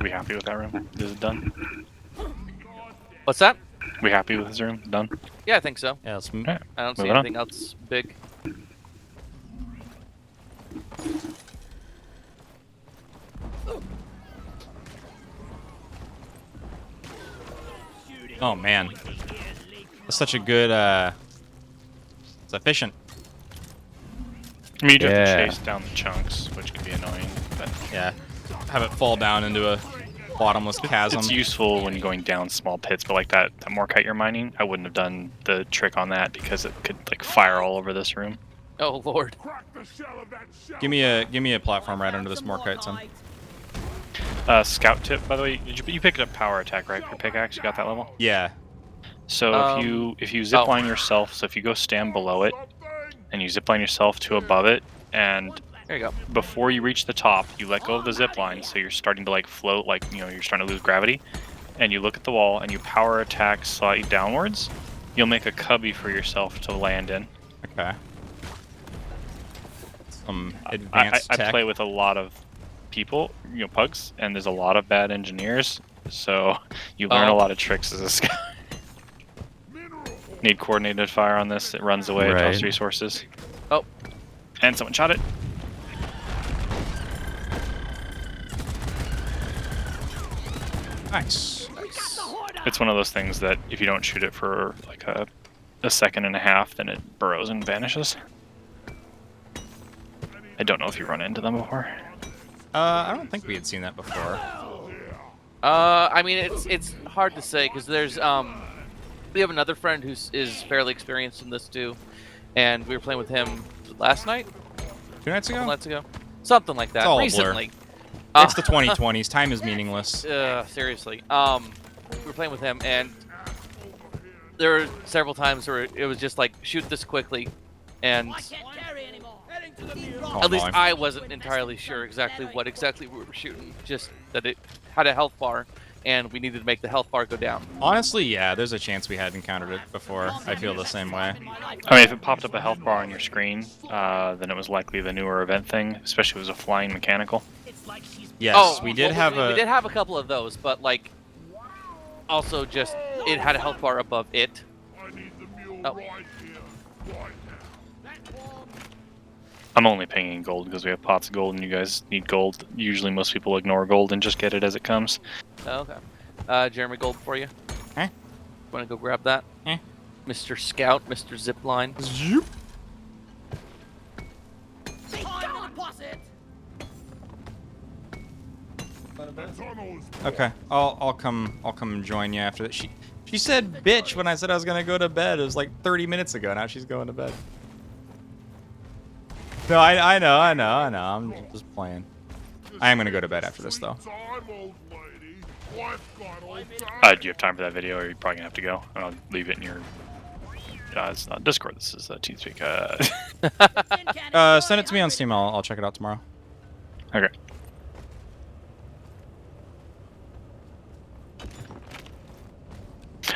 We happy with that room? Is it done? What's that? We happy with this room? Done? Yeah, I think so. Yeah, let's Alright, I don't see moving on. anything else big. Oh, man. That's such a good, it's efficient. I mean, you do have to Yeah. chase down the chunks, which can be annoying, but Yeah. Have it fall down into a bottomless chasm. it's useful when you're going down small pits. But like that Morkite you're mining, I wouldn't have done the trick on that because it could like fire all over this room. Oh lord. Crack the shell of that shell. Give me a platform right under this Morkite, son. Scout tip, by the way, you picked up power attack, right? For pickaxe, you got that level. Yeah. So if you zip line yourself, so if you go stand below it and you zip line yourself to above it, and There you go. before you reach the top, you let go of the zip line, so you're starting to like float, like you're starting to lose gravity, and you look at the wall and you power attack slightly downwards. You'll make a cubby for yourself to land in. Okay. Some advanced I tech. play with a lot of people, pugs, and there's a lot of bad engineers, so you learn a lot of tricks as a scout. Need coordinated fire on this. It runs away, it drops Right. resources. Oh. And someone shot it. Nice. It's one of those things that if you don't shoot it for like a second and a half, then it burrows and vanishes. I don't know if you run into them before. I don't think we had seen that before. I mean, it's hard to say because there's we have another friend who is fairly experienced in this too, and we were playing with him last night, 2 nights ago? couple nights ago, something like that. It's all a blur. Recently. It's the 2020s. Time is meaningless. Seriously. We were playing with him, and there were several times where it was just like shoot this quickly, and Oh, at least my. I wasn't entirely sure exactly what we were shooting. Just that it had a health bar, and we needed to make the health bar go down. Honestly, yeah, there's a chance we had encountered it before. I feel the same way. I mean, if it popped up a health bar on your screen, then it was likely the newer event thing, especially if it was a flying mechanical. Yes, we did well, have we did have a couple of those, but like, also just it had a health bar above it. I need the mule Oh. right here, right now. I'm only pinging gold because we have pots of gold and you guys need gold. Usually most people ignore gold and just get it as it comes. Okay. Jeremy, gold for you. Eh? Want to go grab that? Eh? Mr. Scout, Mr. Zipline. Zoop. The tunnel is Okay, I'll come join you after that. She said bitch when I said I was gonna go to bed. It was like 30 minutes ago. Now she's going to bed. No, I know. I'm just playing. I am gonna go to bed after this though. time, old lady. I've got all time. Do you have time for that video, or are you probably gonna have to go? I'll leave it in your. It's not Discord. This is TeamSpeak. Send it to me on Steam. I'll check it out tomorrow. Okay.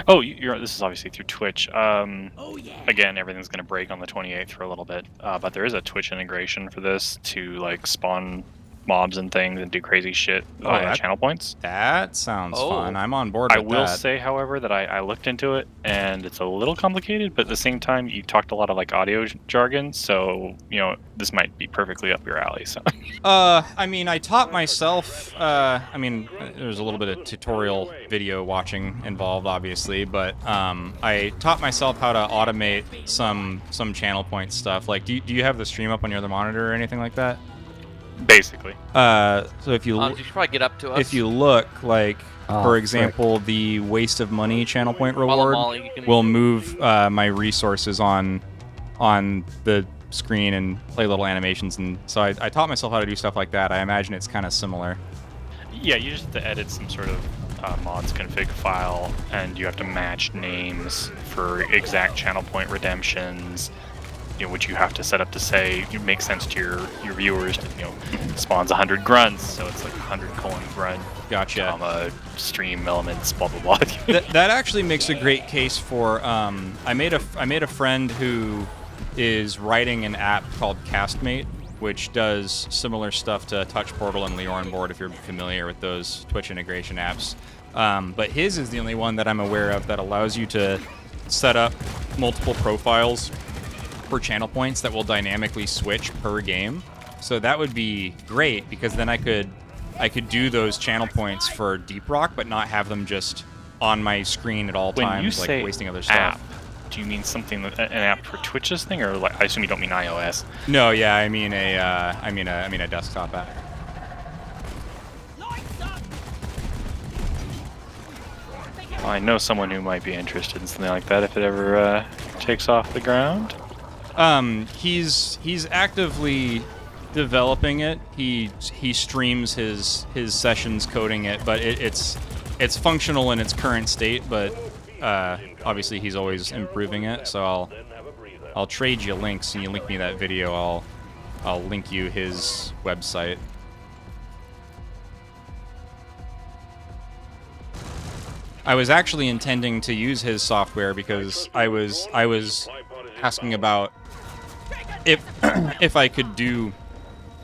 Oh, this is obviously through Twitch. Again, everything's gonna break on the 28th for a little bit, but there is a Twitch integration for this to like spawn mobs and things and do crazy shit on channel points. That sounds fun. I'm on board with I will that. say, however, that I looked into it and it's a little complicated, but at the same time, you talked a lot of like audio jargon, so this might be perfectly up your alley. So. I mean, I taught myself. I mean, there's a little bit of tutorial video watching involved, obviously, but I taught myself how to automate some channel point stuff. Like, do you have the stream up on your other monitor or anything like that? Basically. So if you You should probably get up to us. if you look, like, Oh, for example, the waste of money channel point reward Molly, you can- will move my resources on the screen and play little animations, and so I taught myself how to do stuff like that. I imagine it's kind of similar. Yeah, you just have to edit some sort of mods config file, and you have to match names for exact channel point redemptions, which you have to set up to say it makes sense to your viewers. Spawns 100 grunts, so it's like 100 : grunt. Gotcha. Stream elements, blah blah blah. that actually makes a great case for. I made a friend who is writing an app called Castmate, which does similar stuff to Touch Portal and Leorn Board, if you're familiar with those Twitch integration apps. But his is the only one that I'm aware of that allows you to set up multiple profiles for channel points that will dynamically switch per game. So that would be great, because then I could do those channel points for Deep Rock, but not have them just on my screen at all When times, you like say wasting other stuff. app, do you mean something an app for Twitch's thing, or like I assume you don't mean iOS? No, yeah, I mean a desktop app. I know someone who might be interested in something like that if it ever takes off the ground. He's actively developing it. He streams his sessions coding it, but it's functional in its current state. But obviously he's always improving it. So I'll trade you links, and you link me that video. I'll link you his website. I was actually intending to use his software because I was asking about if I could do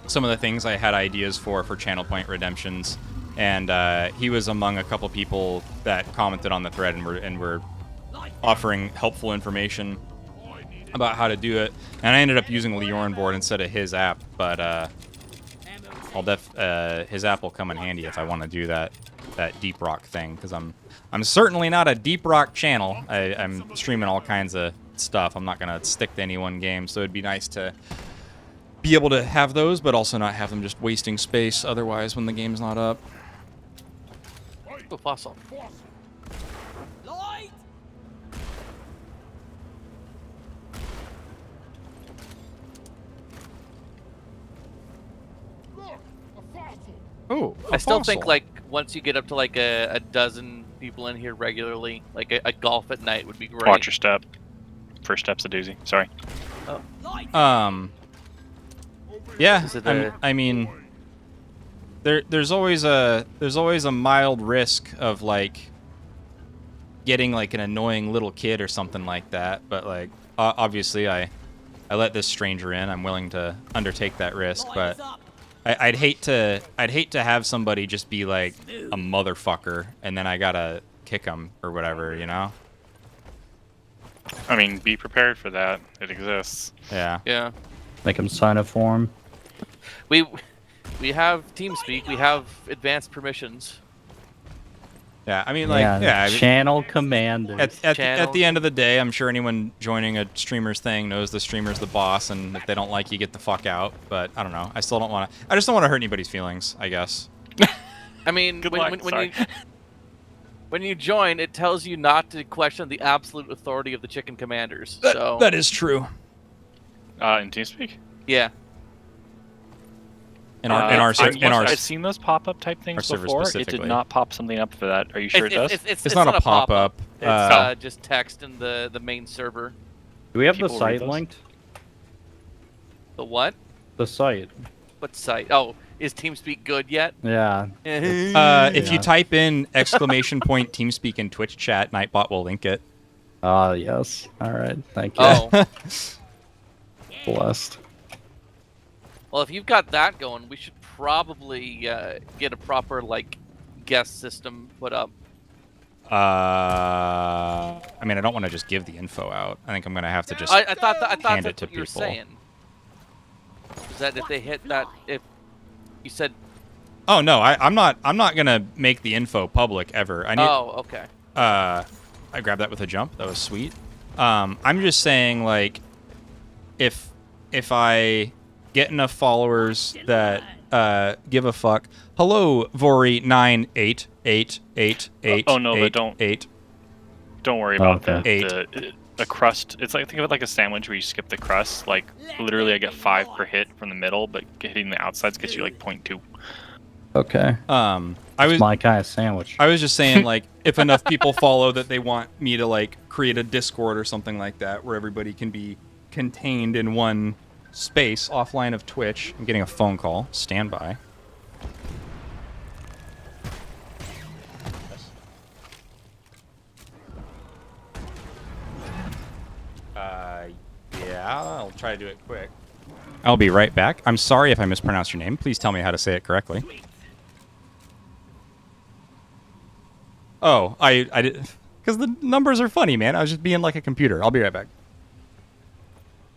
some of the things I had ideas for channel point redemptions, and he was among a couple people that commented on the thread and were offering helpful information about how to do it. And I ended up using Leorn Board instead of his app, but his app will come in handy if I want to do that Deep Rock thing, because I'm certainly not a Deep Rock channel. I'm streaming all kinds of stuff. I'm not gonna stick to any one game, so it'd be nice to be able to have those, but also not have them just wasting space otherwise when the game's not up. Oh, fossil. Light! Look, a fossil. Oh, I still think like once you get up to like a dozen people in here regularly, like a golf at night would be great. Watch your step. First step's a doozy. Sorry. Yeah, Is it I mean, there's always a mild risk of like getting like an annoying little kid or something like that. But like obviously I let this stranger in. I'm willing to undertake that risk, but I'd hate to have somebody just be like a motherfucker and then I gotta kick them or whatever, you know? I mean, be prepared for that. It exists. Yeah. Yeah. Make him sign a form. We have TeamSpeak. We have advanced permissions. Yeah, I mean, like, I mean, channel commanders. At the end of the day, I'm sure anyone joining a streamer's thing knows the streamer's the boss, and if they don't like you, get the fuck out. But I don't know. I still don't want to. I just don't want to hurt anybody's feelings, I guess. I mean, when you join, it tells you not to question the absolute authority of the chicken commanders. So that is true. In TeamSpeak? Yeah. I've seen those pop-up type things before. It did not pop something up for that. Are you sure it does? It's not a pop-up. It's just text in the main server. Do we have the site linked? The what? The site. What site? Oh, is TeamSpeak good yet? Yeah. If you type in ! TeamSpeak in Twitch chat, Nightbot will link it. Yes. All right. Thank you. Oh. Blessed. Well, if you've got that going, we should probably get a proper like guest system put up. I mean, I don't want to just give the info out. I think I'm gonna have to just I thought hand that's it to what you were people. saying. Is that if they hit that, if you said? Oh no, I'm not gonna make the info public ever. Oh, okay. I grabbed that with a jump. That was sweet. I'm just saying, like, if I get enough followers that give a fuck. Hello, Vori9888888. Oh no, but don't worry about the crust. It's like, think of it like a sandwich where you skip the crust. Like literally, I get 5 per hit from the middle, but hitting the outsides gets you like 0.2. Okay. It's my kind of sandwich. I was just saying, like, if enough people follow that they want me to like create a Discord or something like that where everybody can be contained in one space offline of Twitch. I'm getting a phone call. Stand by. Yeah, I'll try to do it quick. I'll be right back. I'm sorry if I mispronounced your name. Please tell me how to say it correctly. Oh, I did, because the numbers are funny, man. I was just being like a computer. I'll be right back.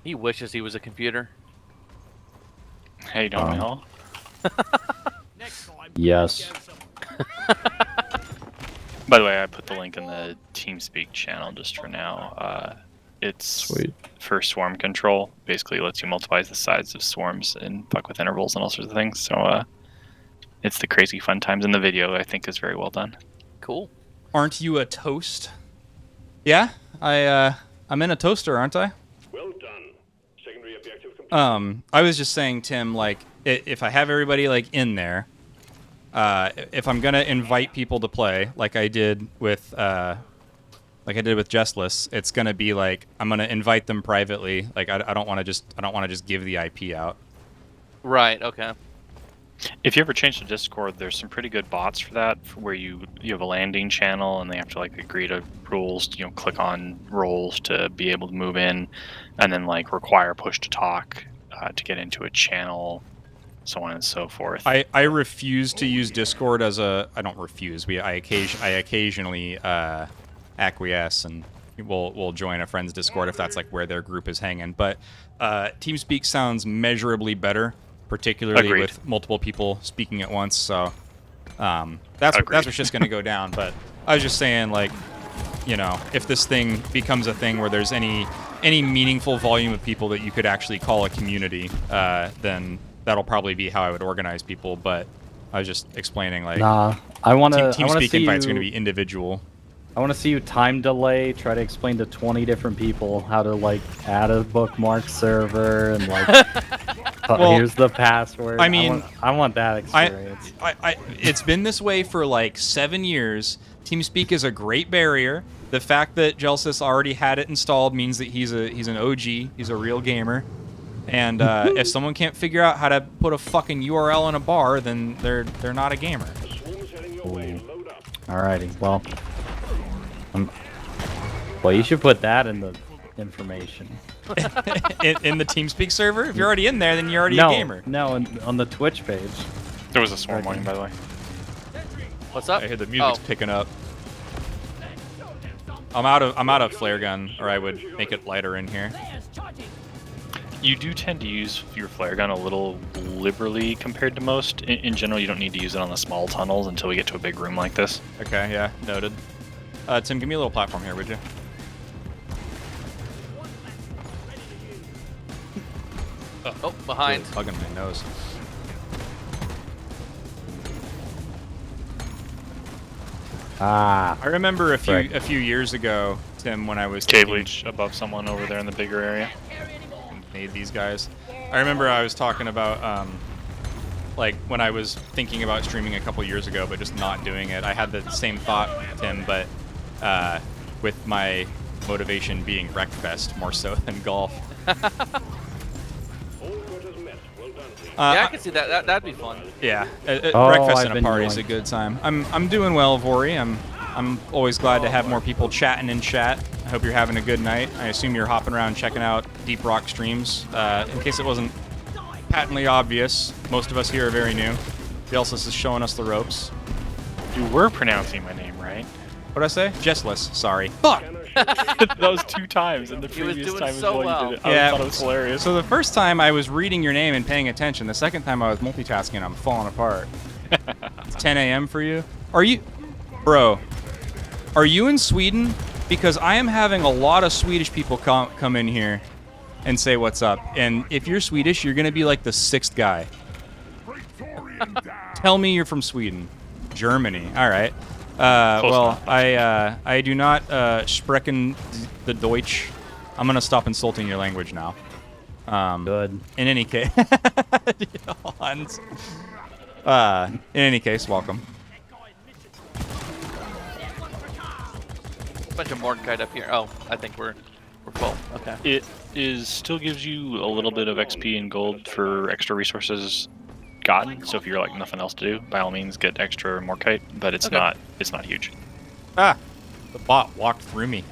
He wishes he was a computer. Hey, don't we all? Yes. By the way, I put the link in the TeamSpeak channel just for now. It's sweet for swarm control. Basically, lets you multiply the size of swarms and fuck with intervals and all sorts of things. So it's the crazy fun times in the video. I think is very well done. Cool. Aren't you a toast? Yeah, I'm in a toaster, aren't I? Well done. Secondary objective complete. I was just saying, Tim, like, if I have everybody like in there, if I'm gonna invite people to play, like I did with Jestless, it's gonna be like I'm gonna invite them privately. Like I don't want to just give the IP out. Right. Okay. If you ever change to Discord, there's some pretty good bots for that, where you have a landing channel and they have to like agree to rules. Click on roles to be able to move in, and then like require push to talk to get into a channel, so on and so forth. I refuse to use Discord as a. I don't refuse. I occasionally acquiesce and we'll join a friend's Discord if that's like where their group is hanging. But TeamSpeak sounds measurably better, particularly Agreed. with multiple people speaking at once. So that's what's just going to go down. But I was just saying, like, if this thing becomes a thing where there's any meaningful volume of people that you could actually call a community, then that'll probably be how I would organize people. But I was just explaining, like, I want to. TeamSpeak invites are going to be individual. I want to see you time delay, try to explain to 20 different people how to like add a bookmark server and like here's the password. I mean, I want that experience. It's been this way for like 7 years. TeamSpeak is a great barrier. The fact that Jelsis already had it installed means that he's an OG, he's a real gamer, And if someone can't figure out how to put a fucking URL in a bar, then they're not a gamer. Alrighty, well, well, you should put that in the information. in the TeamSpeak server? If you're already in there, then you're already No, a gamer. no, on the Twitch page. There was a swarm warning, by the way. What's up? I hear the music's picking up. I'm out of flare gun, or I would make it lighter in here. You do tend to use your flare gun a little liberally compared to most. In general, you don't need to use it on the small tunnels until we get to a big room like this. Okay, yeah, noted. Tim, give me a little platform here, would you? Oh, behind. Really bugging my nose. Ah, I remember a few years ago, Tim, when I was Cave taking- leech above someone over there in the bigger area. made these guys. I remember I was talking about like when I was thinking about streaming a couple years ago, but just not doing it. I had the same thought, Tim, but with my motivation being Wreckfest more so than golf. Yeah, I can see that. That'd be fun. Yeah, Oh, Wreckfest I've and a been party is a yoinked. good time. I'm doing well, Vori. I'm always glad to have more people chatting in chat. I hope you're having a good night. I assume you're hopping around checking out Deep Rock streams. In case it wasn't patently obvious, most of us here are very new. Jelsless is showing us the ropes. You were pronouncing my name right. What'd I say? Jessless. Sorry. Fuck! That was 2 times, and the He was previous doing time as so well well. you did it. I Yeah. thought it was hilarious. So the first time I was reading your name and paying attention. The second time I was multitasking. I'm falling apart. It's 10 a.m. for you? Are you... Bro, are you in Sweden? Because I am having a lot of Swedish people come in here and say what's up. And if you're Swedish, you're going to be like the 6th guy. Tell me you're from Sweden. Germany. All right. Well, I do not sprechen the Deutsch. I'm going to stop insulting your language now. good. In any case, in any case, welcome. Bunch of Mordkite up here. Oh, I think we're full. Okay. It still gives you a little bit of XP and gold for extra resources gotten. So if you're like nothing else to do, by all means get extra Morkite, but it's not huge. Ah, the bot walked through me.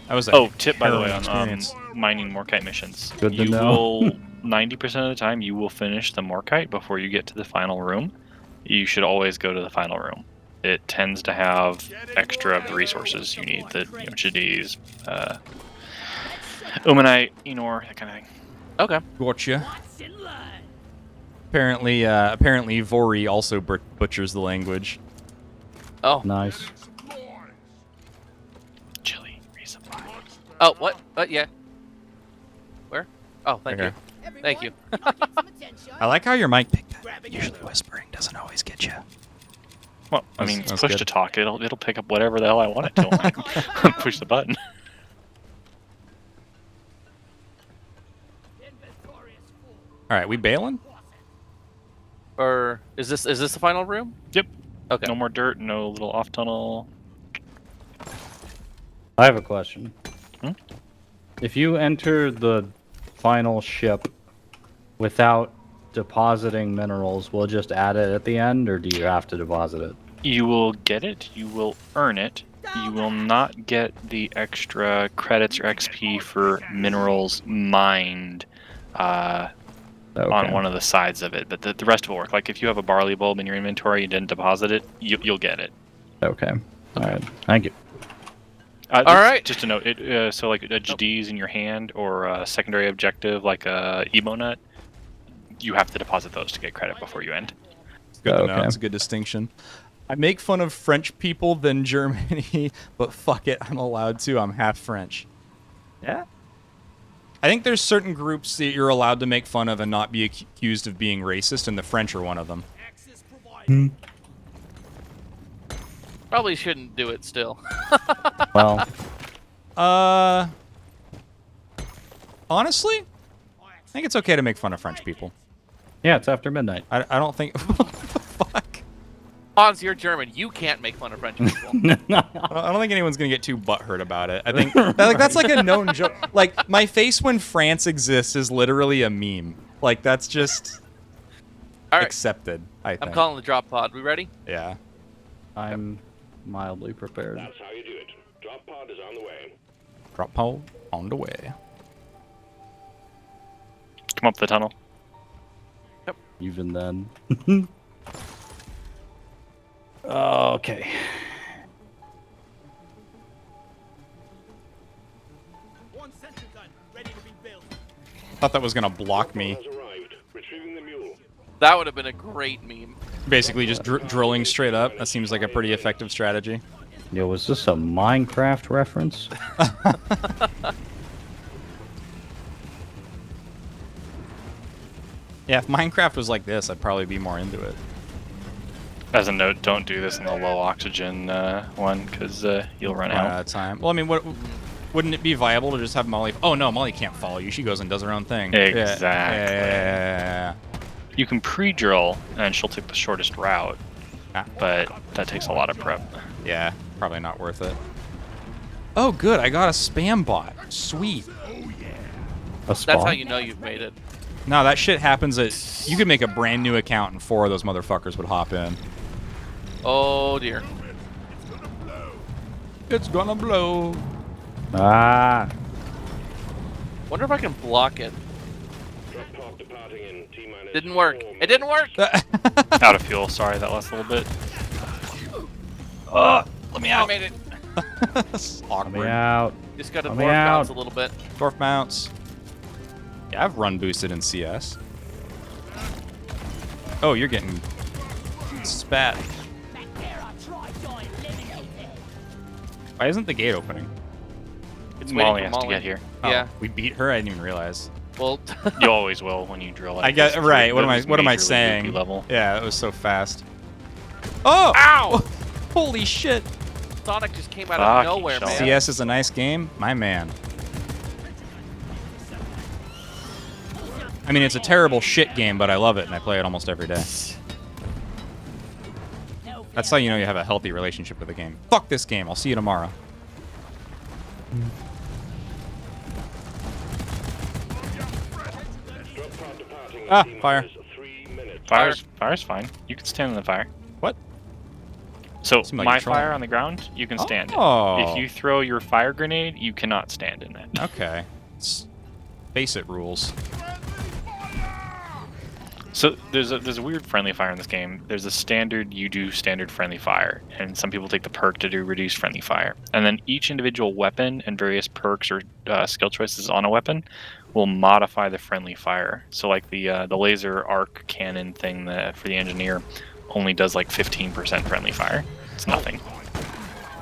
That was a Tip by the way harrowing on experience. mining Morkite missions. Good to you know. will 90% of the time you will finish the Morkite before you get to the final room. You should always go to the final room. It tends to have extra of the resources you need, the Chidis, Umanite, Enor, that kind of thing. Okay. Gotcha. Apparently, Vori also butchers the language. Oh. Nice. Chili resupply. Oh, what? Yeah. Where? Oh, thank Okay. you. Thank you. I like how your mic picked that. Usually whispering doesn't always get you. Well, I mean, That's push good. to talk. It'll pick up whatever the hell I want it to. When I push the button. All right, we bailing? Or is this the final room? Yep. Okay. No more dirt. No little off tunnel. I have a question. Hmm? If you enter the final ship without depositing minerals, will it just add it at the end, or do you have to deposit it? You will get it. You will earn it. You will not get the extra credits or XP for minerals mined on one of the sides of it, but the rest will work. Like if you have a barley bulb in your inventory, you didn't deposit it, you'll get it. Okay. All right. Thank you. All right. Just a note. So like a GDs in your hand or a secondary objective like a Emo nut, you have to deposit those to get credit before you end. Good to know. Okay. It's a good distinction. I make fun of French people than Germany, but fuck it, I'm allowed to. I'm half French. Yeah. I think there's certain groups that you're allowed to make fun of and not be accused of being racist, and the French are one of them. Probably shouldn't do it still. Well, Honestly, I think it's okay to make fun of French people. yeah, it's after midnight. I don't think... What the fuck? Hans, you're German. You can't make fun of French people. I don't think anyone's gonna get too butthurt about it. I think that's like a known joke. Like my face when France exists is literally a meme. Like that's just All right. accepted. I think. I'm calling the drop pod. We ready? Yeah. I'm mildly prepared. That's how you do it. Drop pod is on the way. Drop pole on the way. Come up the tunnel. Even then. Okay. One sentry gun, ready to be built. Thought that was gonna block me. Has arrived. Retrieving the mule. That would have been a great meme. Basically just drilling straight up. That seems like a pretty effective strategy. Yo, was this a Minecraft reference? Yeah, if Minecraft was like this, I'd probably be more into it. As a note, don't do this in the low oxygen one, because you'll run Run out. out of time. Well, I mean, wouldn't it be viable to just have Molly? Oh no, Molly can't follow you. She goes and does her own thing. Exactly. Yeah. You can pre-drill, and she'll take the shortest route, but that takes a lot of prep. Yeah, probably not worth it. Oh, good. I got a spam bot. Sweet. A spawn? That's how you know you've made it. No, that shit happens at... You could make a brand new account and 4 of those motherfuckers would hop in. Oh dear. It's gonna blow. Ah. Wonder if I can block it. Drop pod departing in T-minus Didn't work. 4 It didn't work. Out of fuel, sorry, that last little bit. Let me I out. made it. Let me Awkward. out. Just got to Let dwarf me bounce a out. little bit. Dwarf mounts. Yeah, I've run boosted in CS. Oh, you're getting spat. Why isn't the gate opening? It's waiting Molly for has to Molly. get here. Yeah. Oh, we beat her? I didn't even realize. Well, You always will when you drill. Like I get this. right. What am I? Those What am I majorly saying? loopy Level. Yeah, it was so fast. Oh! Ow! Holy shit! Sonic just came out Fuck, of nowhere, you man. shall. CS is a nice game, my man. I mean, it's a terrible shit game, but I love it and I play it almost every day. That's how you know you have a healthy relationship with the game. Fuck this game. I'll see you tomorrow. Drop pod departing in Ah, T-minus fire. 3 minutes. Fire's fine. You can stand in the fire. What? So Seemed like my you're trolling. fire on the ground, you can stand Oh. in. If you throw your fire grenade, you cannot stand in that. Okay. Face it rules. So there's a weird friendly fire in this game. There's a standard, you do standard friendly fire, and some people take the perk to do reduced friendly fire. And then each individual weapon and various perks or skill choices on a weapon will modify the friendly fire. So like the laser arc cannon thing for the engineer only does like 15% friendly fire. It's nothing.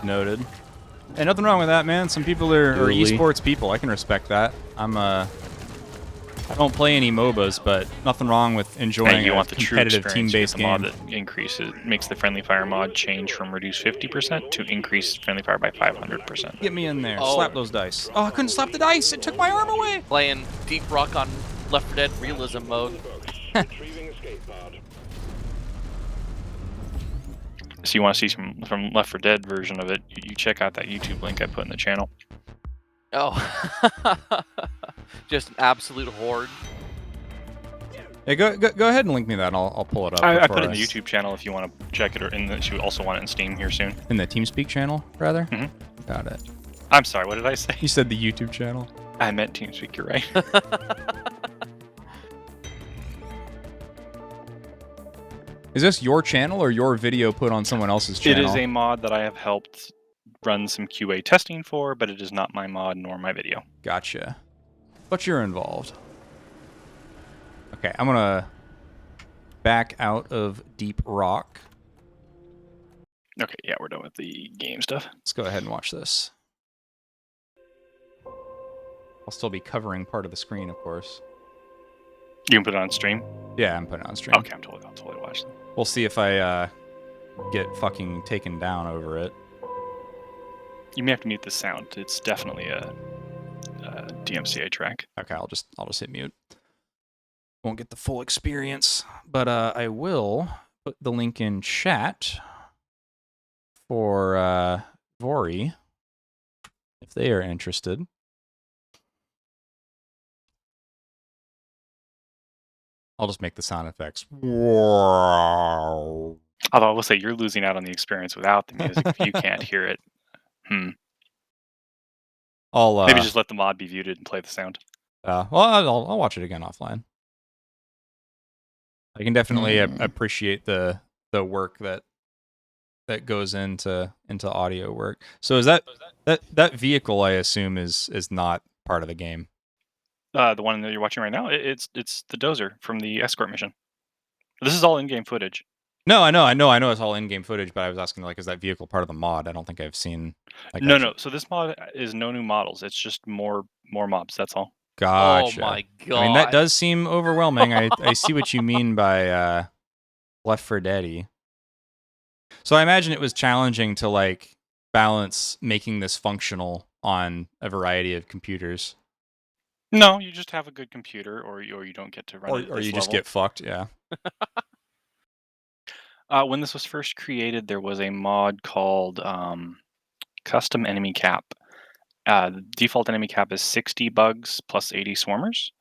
Noted. Hey, nothing wrong with that, man. Some people are Duly. esports people. I can respect that. I don't play any MOBAs, but nothing wrong with enjoying And you a want the true competitive experience, team-based the mod game. that increases, makes the friendly fire mod change from reduced 50% to increase friendly fire by 500%. Get me in there. Oh. Slap those dice. Oh, I couldn't slap the dice. It took my arm away. Playing Deep Rock on Left 4 Dead realism mode. Retrieving escape pod. So you want to see some from Left 4 Dead version of it, you check out that YouTube link I put in the channel. Oh. Just an absolute horde. Yeah, go ahead and link me that. And I'll pull it up. I before put it in the YouTube channel if you want to check it, or you also want it in Steam here soon. In the TeamSpeak channel, rather. Mhm. Got it. I'm sorry, what did I say? You said the YouTube channel. I meant TeamSpeak, you're right. Is this your channel or your video put on someone else's channel? It is a mod that I have helped run some QA testing for, but it is not my mod nor my video. Gotcha. But you're involved. Okay, I'm gonna back out of Deep Rock. Okay, yeah, we're done with the game stuff. Let's go ahead and watch this. I'll still be covering part of the screen, of course. You can put it on stream? Yeah, I'm putting it on stream. Okay, I'll totally watch them. We'll see if I get fucking taken down over it. You may have to mute the sound. It's definitely a DMCA track. Okay, I'll just hit mute. Won't get the full experience, but I will put the link in chat for Vori if they are interested. I'll just make the sound effects. Although I will say you're losing out on the experience without the music if you can't hear it. I'll Maybe just let the mod be muted and play the sound. well, I'll watch it again offline. I can definitely appreciate the work that goes into audio work. So is that vehicle, I assume, is not part of the game? The one that you're watching right now, it's the dozer from the escort mission. This is all in-game footage. No, I know it's all in-game footage, but I was asking, like, is that vehicle part of the mod? I don't think I've seen. Like, No. So this mod is no new models. It's just more mobs. That's all. Gotcha. Oh my god. I mean, that does seem overwhelming. I see what you mean by Left 4 Dead-y. So I imagine it was challenging to like balance making this functional on a variety of computers. No, you just have a good computer, or you don't get to run it at Or this you just level. get fucked. Yeah. When this was first created, there was a mod called Custom Enemy Cap. The default enemy cap is 60 bugs plus 80 swarmers,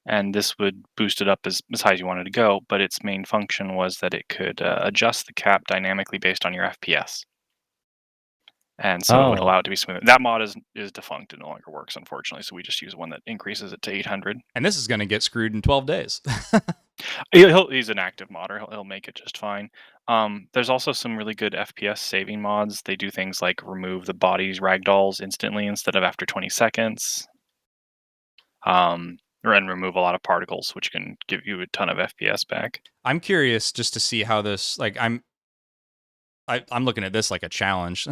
and this would boost it up as high as you wanted to go, but its main function was that it could adjust the cap dynamically based on your FPS. And so it would allow it to be smooth. That mod is defunct. It no longer works, unfortunately, so we just use one that increases it to 800. And this is going to get screwed in 12 days. He's an active modder. He'll make it just fine. There's also some really good FPS saving mods. They do things like remove the body's ragdolls instantly instead of after 20 seconds. And remove a lot of particles, which can give you a ton of FPS back. I'm curious just to see how this, like, I'm looking at this like a challenge.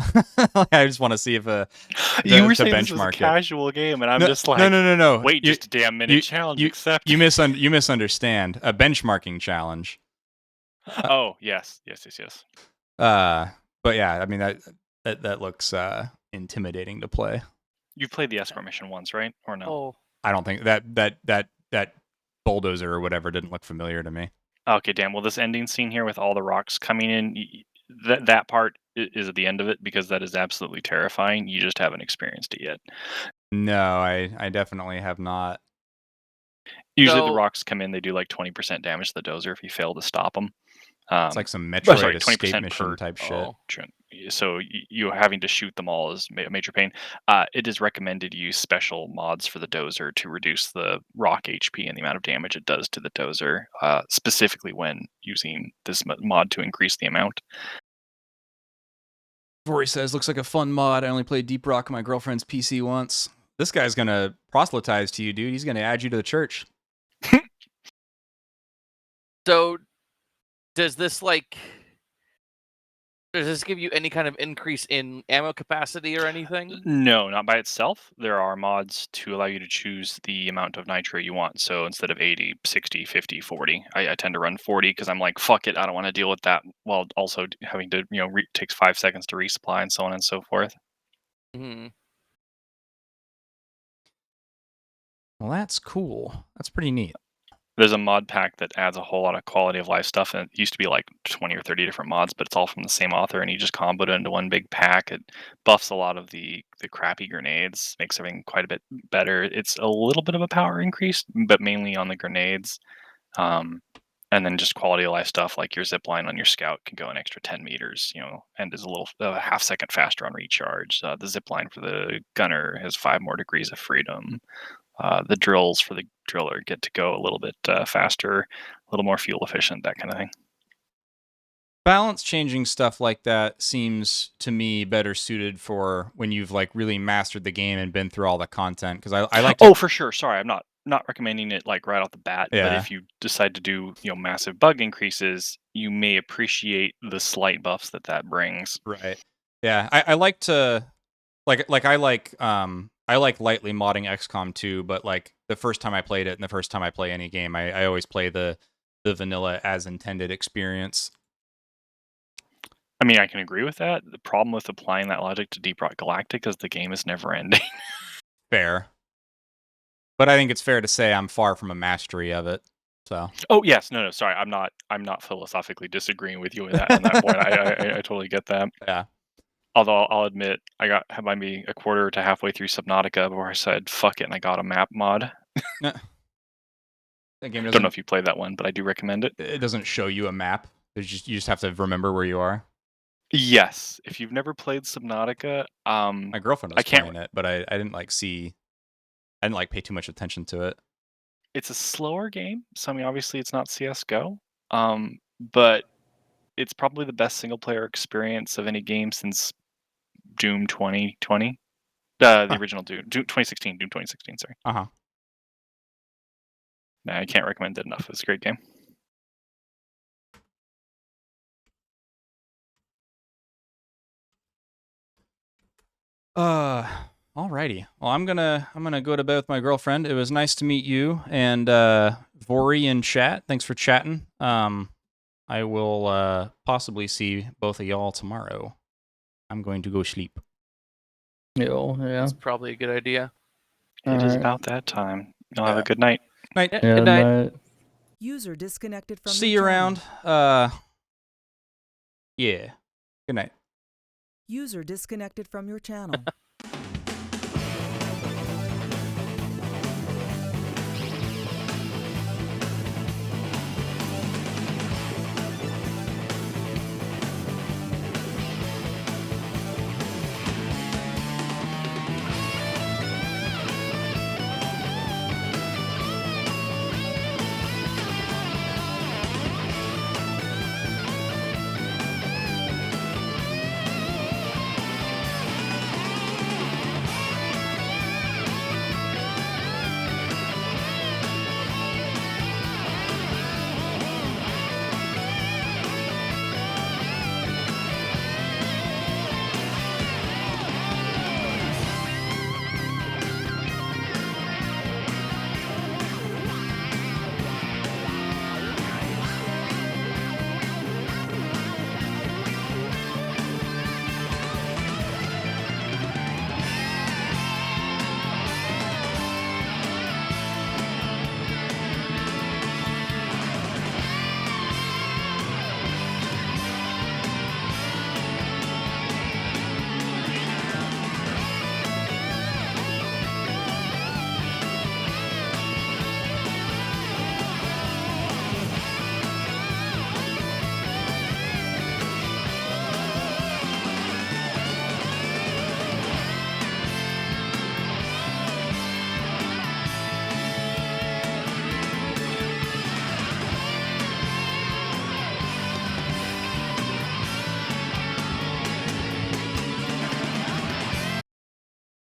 I just want to see if you were saying this was a casual game, and I'm just like, no. Wait, just a damn minute challenge. Accept. You misunderstand. A benchmarking challenge. Oh yes. But yeah, I mean that looks intimidating to play. You've played the escort mission once, right? Or no? Oh. I don't think that bulldozer or whatever didn't look familiar to me. Okay, damn. Well, this ending scene here with all the rocks coming in, that part is at the end of it because that is absolutely terrifying. You just haven't experienced it yet. No, I definitely have not. Usually the rocks come in, they do like 20% damage to the dozer if you fail to stop them. It's like some Metroid escape mission type shit. So you having to shoot them all is a major pain. It is recommended to use special mods for the dozer to reduce the rock HP and the amount of damage it does to the dozer, specifically when using this mod to increase the amount. Vori says, looks like a fun mod. I only played Deep Rock on my girlfriend's PC once. This guy's going to proselytize to you, dude. He's going to add you to the church. So, does this give you any kind of increase in ammo capacity or anything? No, not by itself. There are mods to allow you to choose the amount of nitro you want. So instead of 80, 60, 50, 40, I tend to run 40 because I'm like, fuck it, I don't want to deal with that while also having to, takes 5 seconds to resupply and so on and so forth. Mm-hmm. Well, that's cool. That's pretty neat. There's a mod pack that adds a whole lot of quality of life stuff, and it used to be like 20 or 30 different mods, but it's all from the same author, and he just comboed it into one big pack. It buffs a lot of the crappy grenades, makes everything quite a bit better. It's a little bit of a power increase, but mainly on the grenades. And then just quality of life stuff, like your zip line on your scout can go an extra 10 meters, and is a half second faster on recharge. The zip line for the gunner has 5 more degrees of freedom. The drills for the driller get to go a little bit faster, a little more fuel efficient, that kind of thing. Balance changing stuff like that seems to me better suited for when you've like really mastered the game and been through all the content. Because I like to... Oh, for sure. Sorry, I'm not recommending it like right off the bat. Yeah. But if you decide to do massive bug increases, you may appreciate the slight buffs that brings. Right. Yeah. I like to I like lightly modding XCOM 2, but like the first time I played it and the first time I play any game, I always play the vanilla as intended experience. I mean, I can agree with that. The problem with applying that logic to Deep Rock Galactic is the game is never ending. Fair. But I think it's fair to say I'm far from a mastery of it. So. Oh yes, no, sorry, I'm not philosophically disagreeing with you on that point. I totally get that. Yeah. Although I'll admit, I got might be a quarter to halfway through Subnautica before I said fuck it and I got a map mod. That game Don't know doesn't. if you played that one, but I do recommend it. It doesn't show you a map. You just have to remember where you are. Yes, if you've never played Subnautica, My girlfriend was I can't. playing it, but I didn't like see. I didn't like pay too much attention to it. It's a slower game, so I mean, obviously it's not CS:GO, but it's probably the best single player experience of any game since Doom 2020. The original Doom 2016, Doom 2016. Sorry. Uh huh. Nah, I can't recommend it enough. It's a great game. Alrighty. Well, I'm gonna go to bed with my girlfriend. It was nice to meet you and Vori in chat. Thanks for chatting. I will possibly see both of y'all tomorrow. I'm going to go sleep. Yeah. That's probably a good idea. It is about that time. Y'all have a good night. Night. Yeah, Yeah, good night. User disconnected from See your you channel. around. Yeah. Good night. User disconnected from your channel.